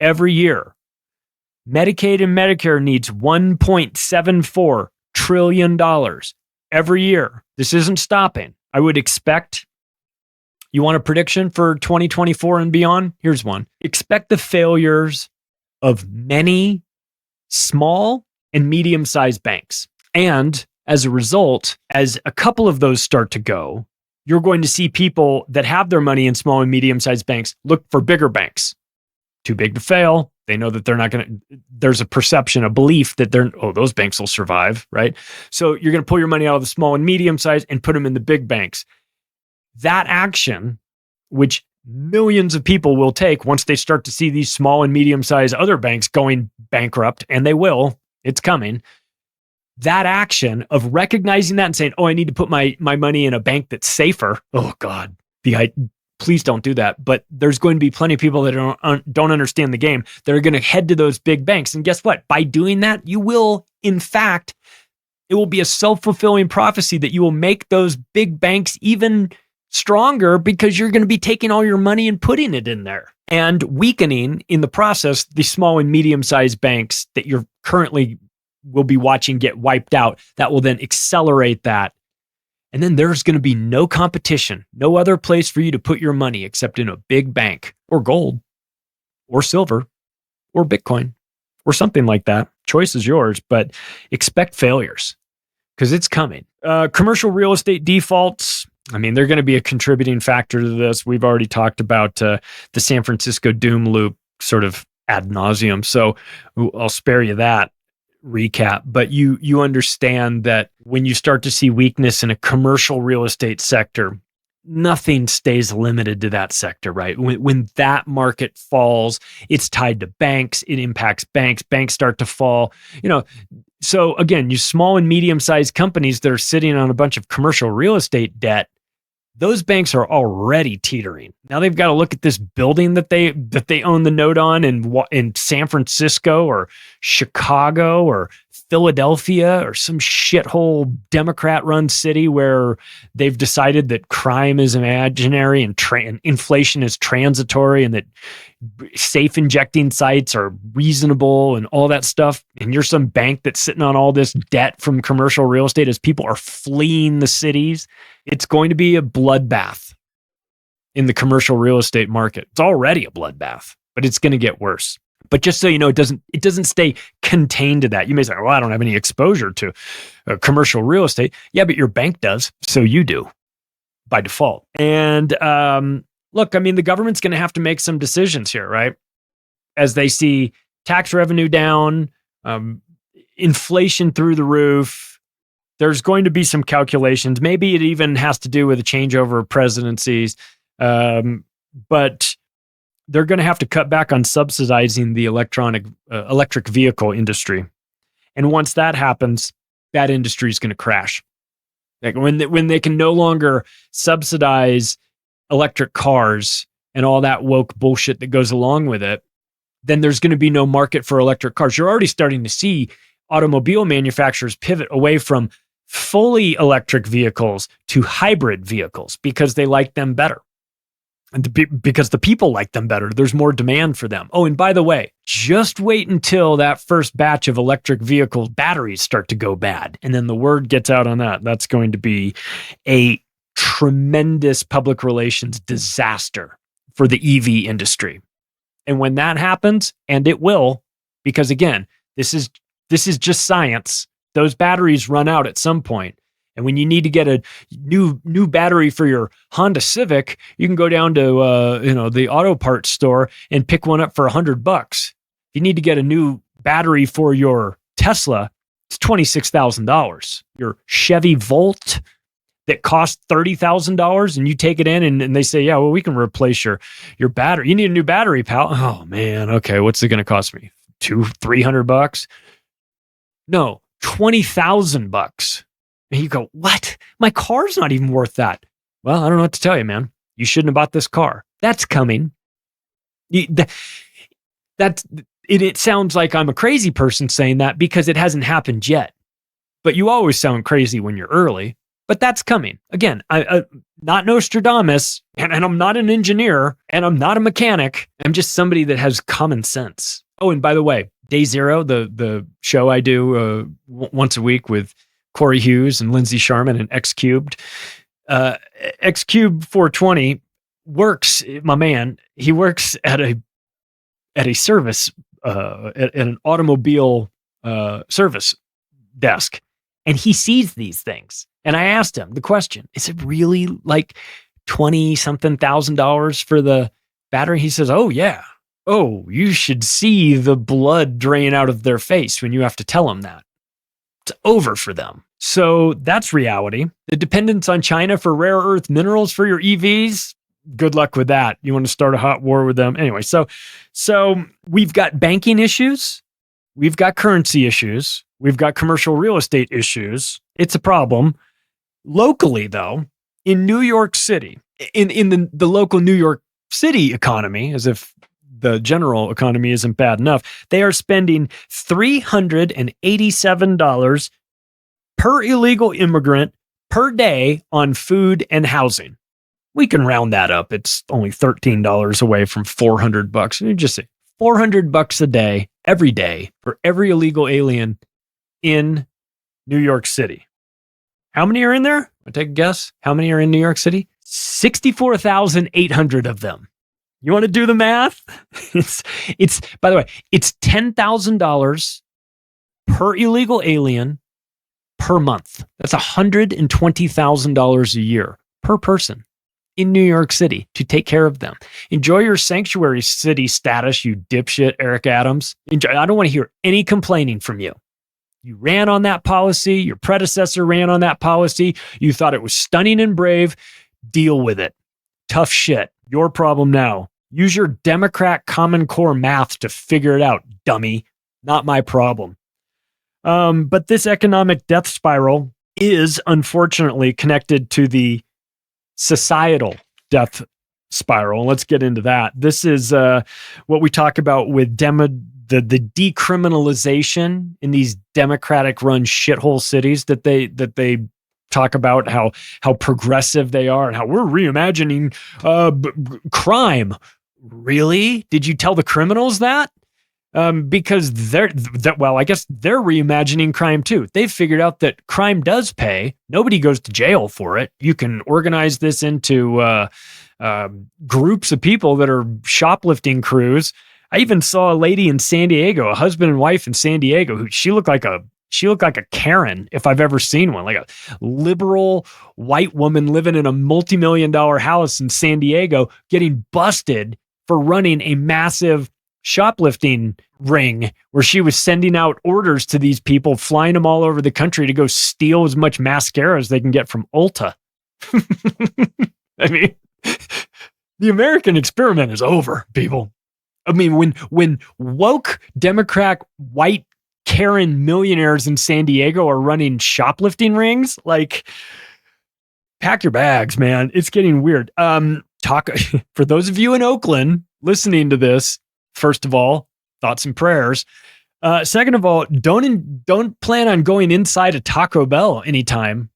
every year. Medicaid and Medicare needs $1.74 trillion every year. This isn't stopping. I would expect, you want a prediction for 2024 and beyond? Here's one. Expect the failures of many small and medium-sized banks. And as a result, as a couple of those start to go, you're going to see people that have their money in small and medium-sized banks look for bigger banks. Too big to fail. They know that they're not going to, there's a perception, a belief that those banks will survive, right? So you're going to pull your money out of the small and medium size and put them in the big banks. That action, which millions of people will take once they start to see these small and medium sized other banks going bankrupt, and they will, it's coming. That action of recognizing that and saying, oh, I need to put my money in a bank that's safer. Oh God, please don't do that. But there's going to be plenty of people that don't understand the game. They're going to head to those big banks. And guess what? By doing that, you will, in fact, it will be a self-fulfilling prophecy that you will make those big banks even stronger because you're going to be taking all your money and putting it in there and weakening in the process the small and medium-sized banks that you're currently will be watching get wiped out. That will then accelerate that. And then there's going to be no competition, no other place for you to put your money except in a big bank or gold or silver or Bitcoin or something like that. Choice is yours, but expect failures because it's coming. Commercial real estate defaults, I mean, they're going to be a contributing factor to this. We've already talked about the San Francisco doom loop sort of ad nauseum. So I'll spare you that recap, but you understand that when you start to see weakness in a commercial real estate sector, nothing stays limited to that sector, right? When that market falls, it's tied to banks, it impacts banks, banks start to fall, so again, you small and medium-sized companies that are sitting on a bunch of commercial real estate debt, those banks are already teetering. Now they've got to look at this building that they own the note on in San Francisco or Chicago or Philadelphia or some shithole Democrat-run city where they've decided that crime is imaginary and inflation is transitory and that safe injecting sites are reasonable and all that stuff. And you're some bank that's sitting on all this debt from commercial real estate as people are fleeing the cities. It's going to be a bloodbath in the commercial real estate market. It's already a bloodbath, but it's going to get worse. But just so you know, it doesn't stay contained to that. You may say, well, I don't have any exposure to commercial real estate. Yeah, but your bank does. So you do by default. And look, I mean, the government's going to have to make some decisions here, right? As they see tax revenue down, inflation through the roof, there's going to be some calculations. Maybe it even has to do with a changeover of presidencies. But they're going to have to cut back on subsidizing the electric vehicle industry. And once that happens, that industry is going to crash. Like when they can no longer subsidize electric cars and all that woke bullshit that goes along with it, then there's going to be no market for electric cars. You're already starting to see automobile manufacturers pivot away from fully electric vehicles to hybrid vehicles because they like them better. And because the people like them better, there's more demand for them. Oh, and by the way, just wait until that first batch of electric vehicle batteries start to go bad. And then the word gets out on that. That's going to be a tremendous public relations disaster for the EV industry. And when that happens, and it will, because again, this is just science. Those batteries run out at some point. And when you need to get a new battery for your Honda Civic, you can go down to the auto parts store and pick one up for $100. If you need to get a new battery for your Tesla, it's $26,000. Your Chevy Volt that costs $30,000, and you take it in and they say, yeah, well, we can replace your battery. You need a new battery, pal. Oh man, okay, what's it going to cost me? $300? No, $20,000. And you go, what? My car's not even worth that. Well, I don't know what to tell you, man. You shouldn't have bought this car. That's coming. It sounds like I'm a crazy person saying that because it hasn't happened yet. But you always sound crazy when you're early. But that's coming. Again, I not Nostradamus, and I'm not an engineer, and I'm not a mechanic. I'm just somebody that has common sense. Oh, and by the way, Day Zero, the show I do once a week with Corey Hughes and Lindsay Sharman and X Cubed. X Cubed 420 works, my man, he works at a service, at an automobile service desk, and he sees these things. And I asked him the question, is it really like $20-something thousand for the battery? He says, oh yeah. Oh, you should see the blood drain out of their face when you have to tell them that. It's over for them. So that's reality. The dependence on China for rare earth minerals for your EVs, good luck with that. You want to start a hot war with them? Anyway, so we've got banking issues. We've got currency issues. We've got commercial real estate issues. It's a problem. Locally, though, in New York City, in the local New York City economy, as if the general economy isn't bad enough, they are spending $387 per illegal immigrant per day on food and housing. We can round that up. It's only $13 away from $400. You just say $400 a day, every day, for every illegal alien in New York City. How many are in there? I'll take a guess. How many are in New York City? 64,800 of them. You want to do the math? It's by the way, it's $10,000 per illegal alien per month. That's $120,000 a year per person in New York City to take care of them. Enjoy your sanctuary city status, you dipshit, Eric Adams. I don't want to hear any complaining from you. You ran on that policy. Your predecessor ran on that policy. You thought it was stunning and brave. Deal with it. Tough shit. Your problem now. Use your Democrat Common Core math to figure it out, dummy. Not my problem. But this economic death spiral is unfortunately connected to the societal death spiral. Let's get into that. This is what we talk about with the decriminalization in these Democratic-run shithole cities that they talk about how progressive they are and how we're reimagining crime. Really? Did you tell the criminals that? Because I guess they're reimagining crime too. They've figured out that crime does pay. Nobody goes to jail for it. You can organize this into groups of people that are shoplifting crews. I even saw a lady in San Diego, a husband and wife in San Diego, who she looked like a Karen if I've ever seen one, like a liberal white woman living in a multi-million-dollar house in San Diego, getting busted for running a massive shoplifting ring where she was sending out orders to these people, flying them all over the country to go steal as much mascara as they can get from Ulta. I mean, the American experiment is over, people. I mean, when woke Democrat white Karen millionaires in San Diego are running shoplifting rings, like, pack your bags, man. It's getting weird. For those of you in Oakland listening to this, first of all, thoughts and prayers. Second of all, don't plan on going inside a Taco Bell anytime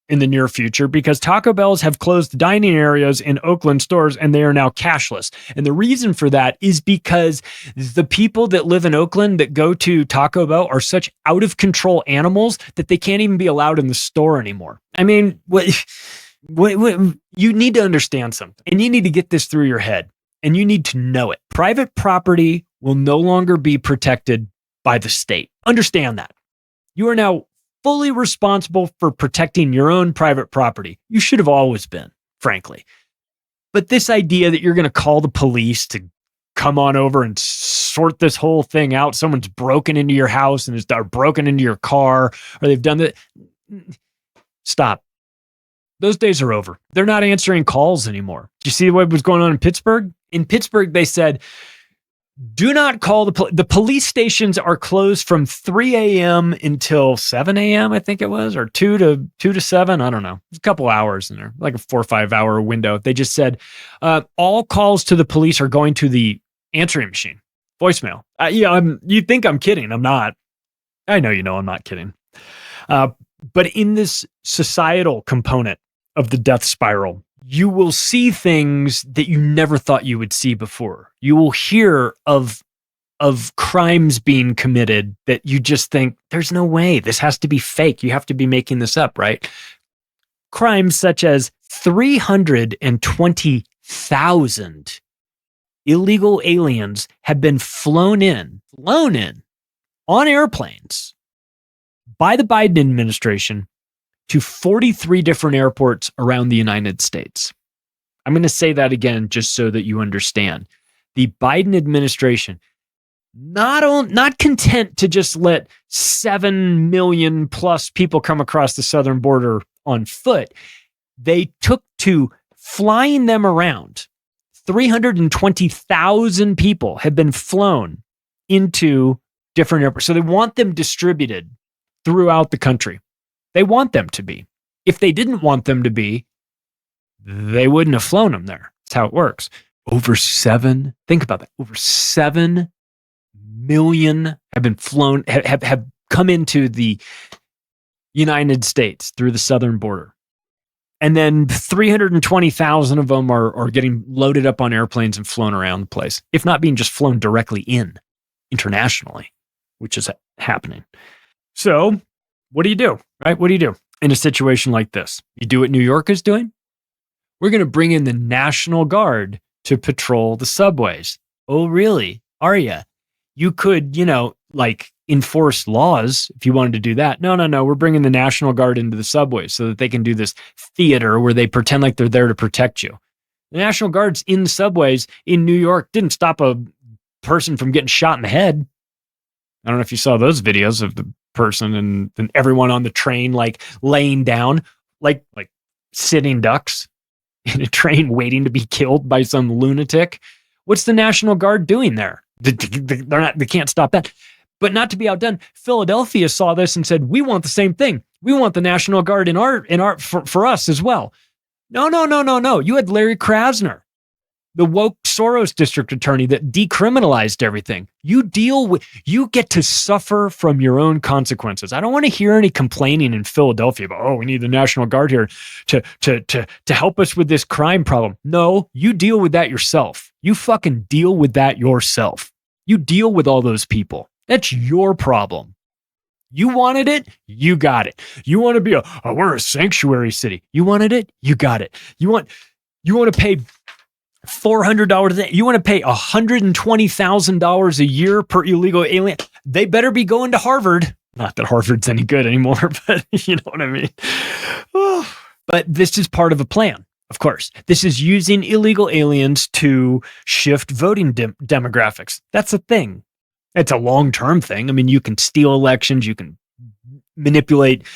in the near future, because Taco Bells have closed dining areas in Oakland stores and they are now cashless. And the reason for that is because the people that live in Oakland that go to Taco Bell are such out of control animals that they can't even be allowed in the store anymore. I mean, what you need to understand something, and you need to get this through your head, and you need to know it. Private property will no longer be protected by the state. Understand that. You are now fully responsible for protecting your own private property. You should have always been, frankly. But this idea that you're going to call the police to come on over and sort this whole thing out, someone's broken into your house and is broken into your car, or they've done that. Stop. Those days are over. They're not answering calls anymore. Do you see what was going on in Pittsburgh? In Pittsburgh, they said, do not call the police stations are closed from 3 a.m. until 7 a.m. I think it was, or 2 to 7. I don't know. It's a couple hours in there, like a 4 or 5 hour window. They just said all calls to the police are going to the answering machine, voicemail. You think I'm kidding? I'm not. I know you know I'm not kidding. But in this societal component of the death spiral, you will see things that you never thought you would see before. You will hear of crimes being committed that you just think, there's no way. This has to be fake. You have to be making this up, right? Crimes such as 320,000 illegal aliens have been flown in on airplanes by the Biden administration to 43 different airports around the United States. I'm going to say that again just so that you understand. The Biden administration, not content to just let 7 million plus people come across the southern border on foot, they took to flying them around. 320,000 people have been flown into different airports. So they want them distributed throughout the country. They want them to be. If they didn't want them to be, they wouldn't have flown them there. That's how it works. Think about that. Over 7 million have been flown, have come into the United States through the southern border. And then 320,000 of them are getting loaded up on airplanes and flown around the place, if not being just flown directly in internationally, which is happening. So what do you do, right? What do you do in a situation like this? You do what New York is doing? We're going to bring in the National Guard to patrol the subways. Oh, really? Are you? You could, like enforce laws if you wanted to do that. No. We're bringing the National Guard into the subways so that they can do this theater where they pretend like they're there to protect you. The National Guard's in the subways in New York didn't stop a person from getting shot in the head. I don't know if you saw those videos of the person and everyone on the train like laying down like sitting ducks in a train waiting to be killed by some lunatic. What's the National Guard doing there? They can't stop that. But not to be outdone, Philadelphia saw this and said, we want the same thing. We want the National Guard for us as well. No. You had Larry Krasner, the woke Soros district attorney that decriminalized everything. You get to suffer from your own consequences. I don't want to hear any complaining in Philadelphia about, we need the National Guard here to help us with this crime problem. No, you deal with that yourself. You fucking deal with that yourself. You deal with all those people. That's your problem. You wanted it, you got it. You want to be we're a sanctuary city. You wanted it, you got it. You want to pay $400 a day. You want to pay $120,000 a year per illegal alien. They better be going to Harvard. Not that Harvard's any good anymore, but you know what I mean. But this is part of a plan. Of course, this is using illegal aliens to shift voting demographics. That's a thing. It's a long-term thing. I mean, you can steal elections, you can manipulate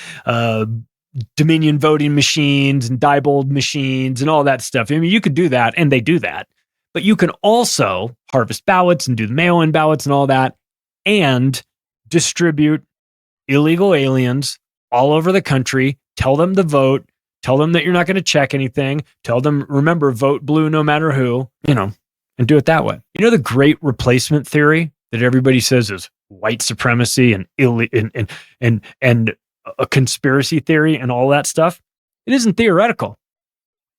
Dominion voting machines and Diebold machines and all that stuff. I mean, you could do that, and they do that. But you can also harvest ballots and do the mail-in ballots and all that, and distribute illegal aliens all over the country, tell them to vote, tell them that you're not going to check anything, tell them, remember, vote blue no matter who, and do it that way. You know the great replacement theory that everybody says is white supremacy and a conspiracy theory and all that stuff? It isn't theoretical.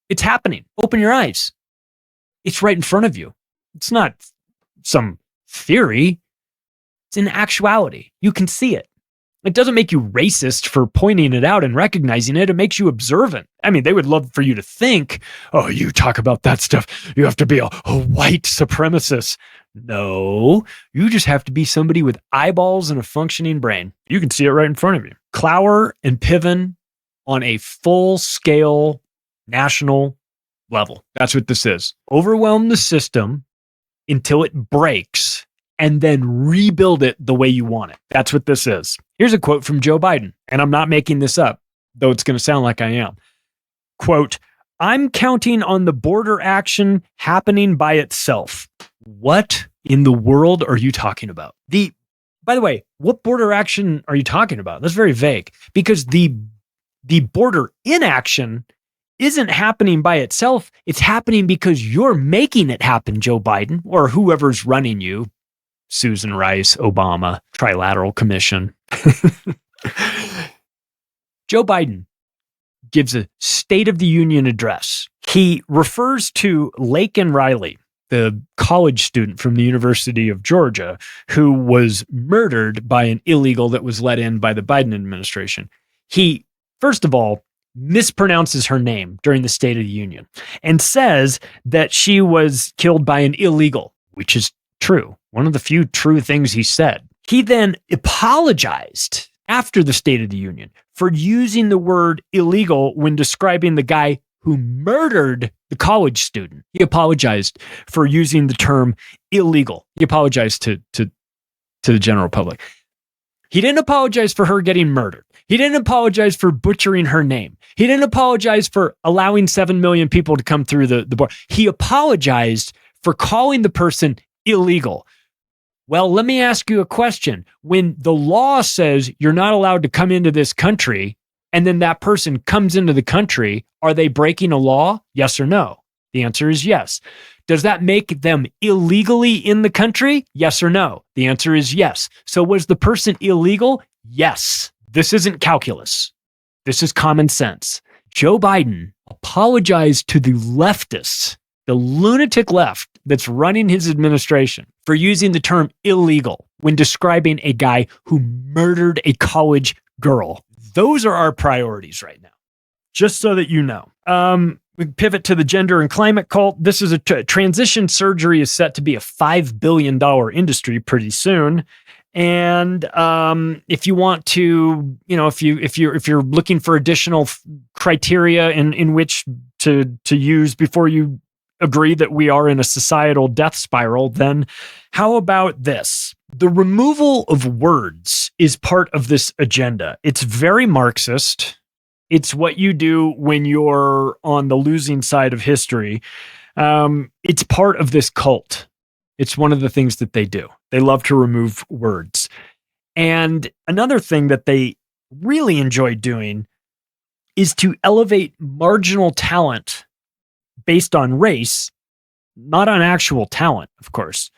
It's happening. Open your eyes. It's right in front of you. It's not some theory. It's an actuality. You can see it. It doesn't make you racist for pointing it out and recognizing it. It makes you observant. I mean, they would love for you to think, you talk about that stuff, you have to be a white supremacist. No, you just have to be somebody with eyeballs and a functioning brain. You can see it right in front of you. Clower and Piven on a full-scale national level. That's what this is. Overwhelm the system until it breaks and then rebuild it the way you want it. That's what this is. Here's a quote from Joe Biden, and I'm not making this up, though it's going to sound like I am. Quote, I'm counting on the border action happening by itself. What in the world are you talking about? By the way, what border action are you talking about? That's very vague, because the border inaction isn't happening by itself. It's happening because you're making it happen, Joe Biden, or whoever's running you. Susan Rice, Obama, Trilateral Commission. Joe Biden gives a State of the Union address. He refers to Laken Riley, the college student from the University of Georgia, who was murdered by an illegal that was let in by the Biden administration. He, first of all, mispronounces her name during the State of the Union and says that she was killed by an illegal, which is true. One of the few true things he said. He then apologized after the State of the Union for using the word illegal when describing the guy who murdered the college student. He apologized for using the term illegal. He apologized to the general public. He didn't apologize for her getting murdered. He didn't apologize for butchering her name. He didn't apologize for allowing 7 million people to come through the border. He apologized for calling the person illegal. Well, let me ask you a question. When the law says you're not allowed to come into this country, and then that person comes into the country, are they breaking a law? Yes or no? The answer is yes. Does that make them illegally in the country? Yes or no? The answer is yes. So was the person illegal? Yes. This isn't calculus. This is common sense. Joe Biden apologized to the leftists, the lunatic left that's running his administration, for using the term illegal when describing a guy who murdered a college girl. Those are our priorities right now, just so that you know. We pivot to the gender and climate cult. This is transition surgery is set to be a $5 billion industry pretty soon. And if you want to, if you're looking for additional criteria in which to use before you agree that we are in a societal death spiral, then how about this? The removal of words is part of this agenda. It's very Marxist. It's what you do when you're on the losing side of history. It's part of this cult. It's one of the things that they do. They love to remove words. And another thing that they really enjoy doing is to elevate marginal talent based on race, not on actual talent, of course,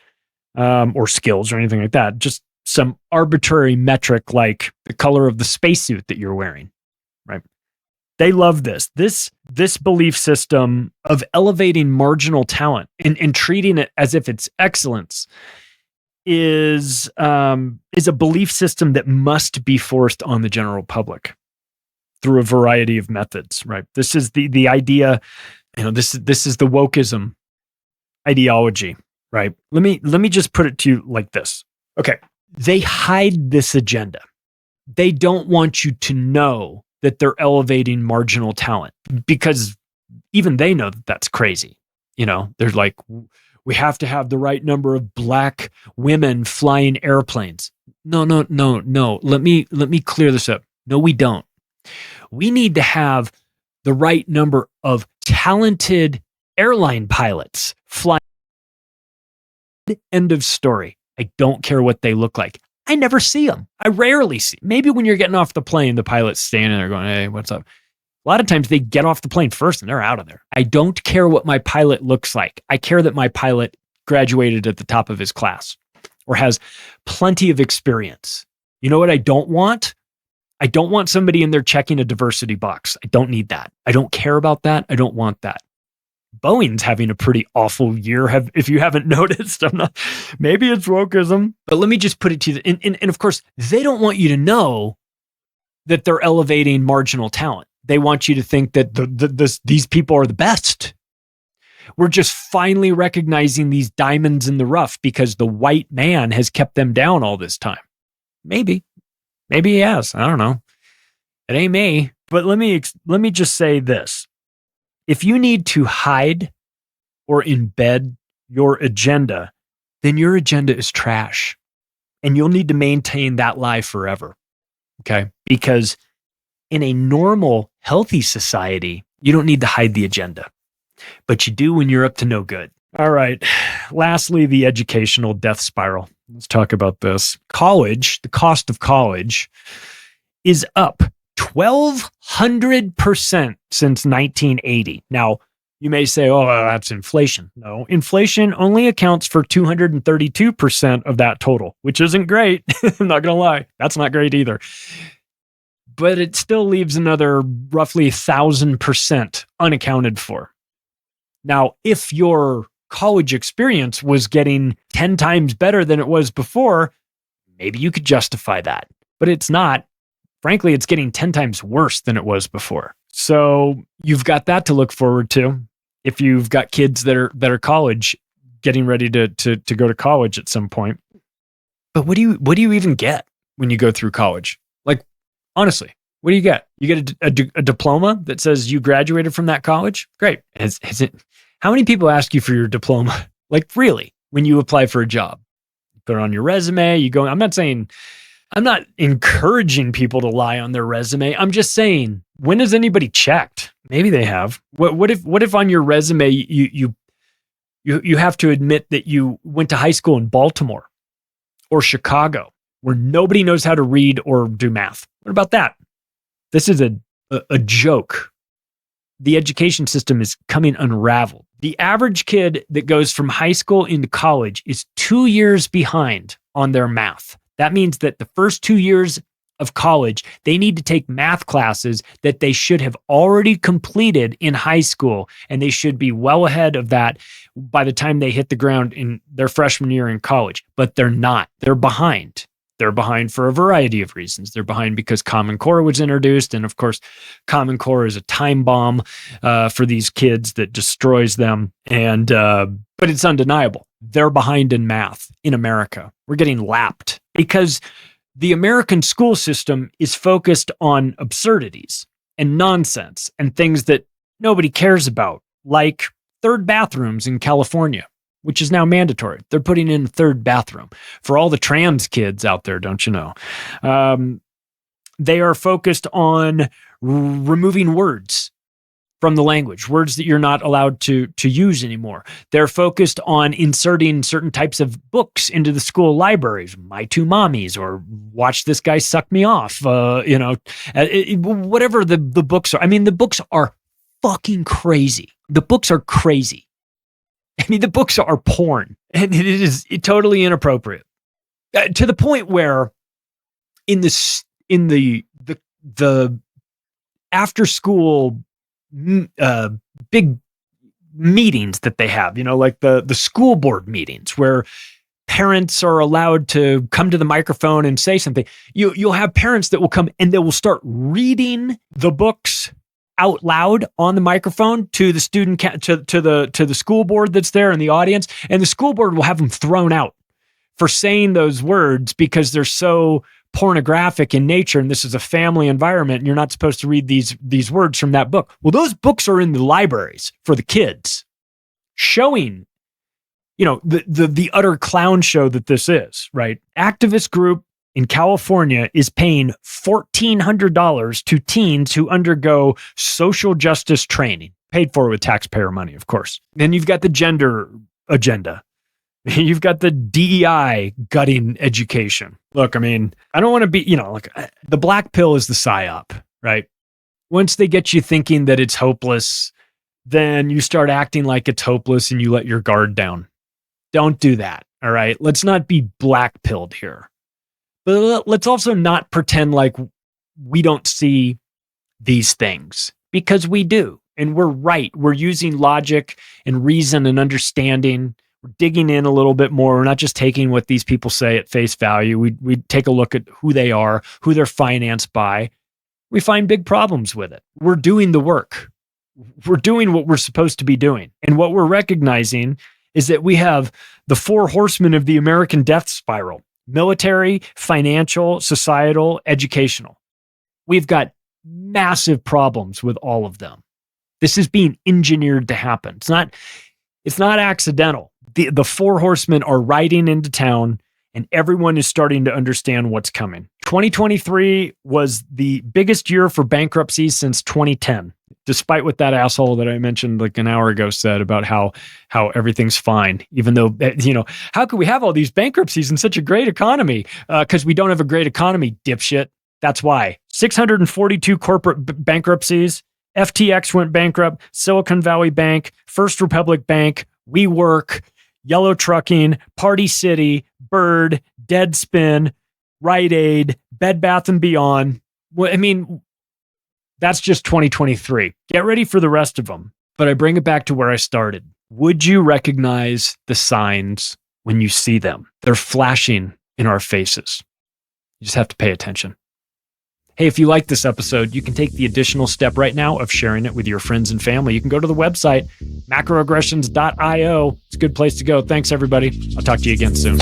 or skills or anything like that. Just some arbitrary metric like the color of the spacesuit that you're wearing, right? They love this. This belief system of elevating marginal talent and treating it as if it's excellence is a belief system that must be forced on the general public through a variety of methods, right? This is the idea, this is the wokeism ideology, right? Let me just put it to you like this. Okay. They hide this agenda. They don't want you to know that they're elevating marginal talent because even they know that that's crazy. They're like, we have to have the right number of black women flying airplanes. No. Let me clear this up. No, we don't. We need to have the right number of talented airline pilots flying. End of story. I don't care what they look like. I never see them. I rarely see. Maybe when you're getting off the plane, the pilot's standing there going, hey, what's up? A lot of times they get off the plane first and they're out of there. I don't care what my pilot looks like. I care that my pilot graduated at the top of his class or has plenty of experience. You know what I don't want? I don't want somebody in there checking a diversity box. I don't need that. I don't care about that. I don't want that. Boeing's having a pretty awful year. If you haven't noticed, maybe it's wokeism, but let me just put it to you. And of course, they don't want you to know that they're elevating marginal talent. They want you to think that these people are the best. We're just finally recognizing these diamonds in the rough because the white man has kept them down all this time. Maybe he has. I don't know. It ain't me. But let me just say this. If you need to hide or embed your agenda, then your agenda is trash. And you'll need to maintain that lie forever. Okay? Because in a normal, healthy society, you don't need to hide the agenda. But you do when you're up to no good. All right. Lastly, the educational death spiral. Let's talk about this. College, the cost of college is up 1,200% since 1980. Now, you may say, oh, that's inflation. No, inflation only accounts for 232% of that total, which isn't great. I'm not going to lie. That's not great either. But it still leaves another roughly 1,000% unaccounted for. Now, if your college experience was getting 10 times better than it was before, maybe you could justify that. But it's not. Frankly, it's getting 10 times worse than it was before. So you've got that to look forward to if you've got kids that are college, getting ready to go to college at some point. But what do you even get when you go through college? Like, honestly, what do you get? You get a diploma that says you graduated from that college? Great. How many people ask you for your diploma? Like, really, when you apply for a job? You put it on your resume, you go, I'm not encouraging people to lie on their resume. I'm just saying, when has anybody checked? Maybe they have. What if on your resume you have to admit that you went to high school in Baltimore or Chicago, where nobody knows how to read or do math? What about that? This is a joke. The education system is coming unraveled. The average kid that goes from high school into college is 2 years behind on their math. That means that the first 2 years of college, they need to take math classes that they should have already completed in high school, and they should be well ahead of that by the time they hit the ground in their freshman year in college. But they're not. They're behind. They're behind for a variety of reasons. They're behind because Common Core was introduced, and of course, Common Core is a time bomb for these kids that destroys them. And but it's undeniable. They're behind in math in America. We're getting lapped because the American school system is focused on absurdities and nonsense and things that nobody cares about, like third bathrooms in California, which is now mandatory. They're putting in a third bathroom for all the trans kids out there, don't you know? They are focused on removing words from the language, words that you're not allowed to use anymore. They're focused on inserting certain types of books into the school libraries, My Two Mommies, or Watch This Guy Suck Me Off, whatever the books are. I mean, the books are fucking crazy. The books are crazy. I mean, the books are porn, and it is totally inappropriate to the point where in the after school big meetings that they have, like the school board meetings where parents are allowed to come to the microphone and say something. You'll have parents that will come and they will start reading the books out loud on the microphone to the student to the school board that's there in the audience, and the school board will have them thrown out for saying those words because they're so pornographic in nature, and this is a family environment, and you're not supposed to read these words from that book. Well, those books are in the libraries for the kids, showing the utter clown show that this is, right? Activist group in California is paying $1,400 to teens who undergo social justice training, paid for with taxpayer money, of course. Then you've got the gender agenda. You've got the DEI gutting education. Look, I mean, I don't want to be, the black pill is the psyop, right? Once they get you thinking that it's hopeless, then you start acting like it's hopeless and you let your guard down. Don't do that, all right? Let's not be black pilled here. But let's also not pretend like we don't see these things, because we do. And we're right. We're using logic and reason and understanding. We're digging in a little bit more. We're not just taking what these people say at face value. We take a look at who they are, who they're financed by. We find big problems with it. We're doing the work. We're doing what we're supposed to be doing. And what we're recognizing is that we have the 4 horsemen of the American death spiral: military, financial, societal, educational. We've got massive problems with all of them. This is being engineered to happen. It's not accidental. The 4 horsemen are riding into town, and everyone is starting to understand what's coming. 2023 was the biggest year for bankruptcies since 2010, despite what that asshole that I mentioned like an hour ago said about how everything's fine, even though, how could we have all these bankruptcies in such a great economy? Because we don't have a great economy, dipshit. That's why. 642 corporate bankruptcies. FTX went bankrupt, Silicon Valley Bank, First Republic Bank, WeWork, Yellow Trucking, Party City, Bird, Deadspin, Rite Aid, Bed Bath & Beyond. Well, I mean, that's just 2023. Get ready for the rest of them. But I bring it back to where I started. Would you recognize the signs when you see them? They're flashing in our faces. You just have to pay attention. Hey, if you like this episode, you can take the additional step right now of sharing it with your friends and family. You can go to the website, macroaggressions.io. It's a good place to go. Thanks, everybody. I'll talk to you again soon.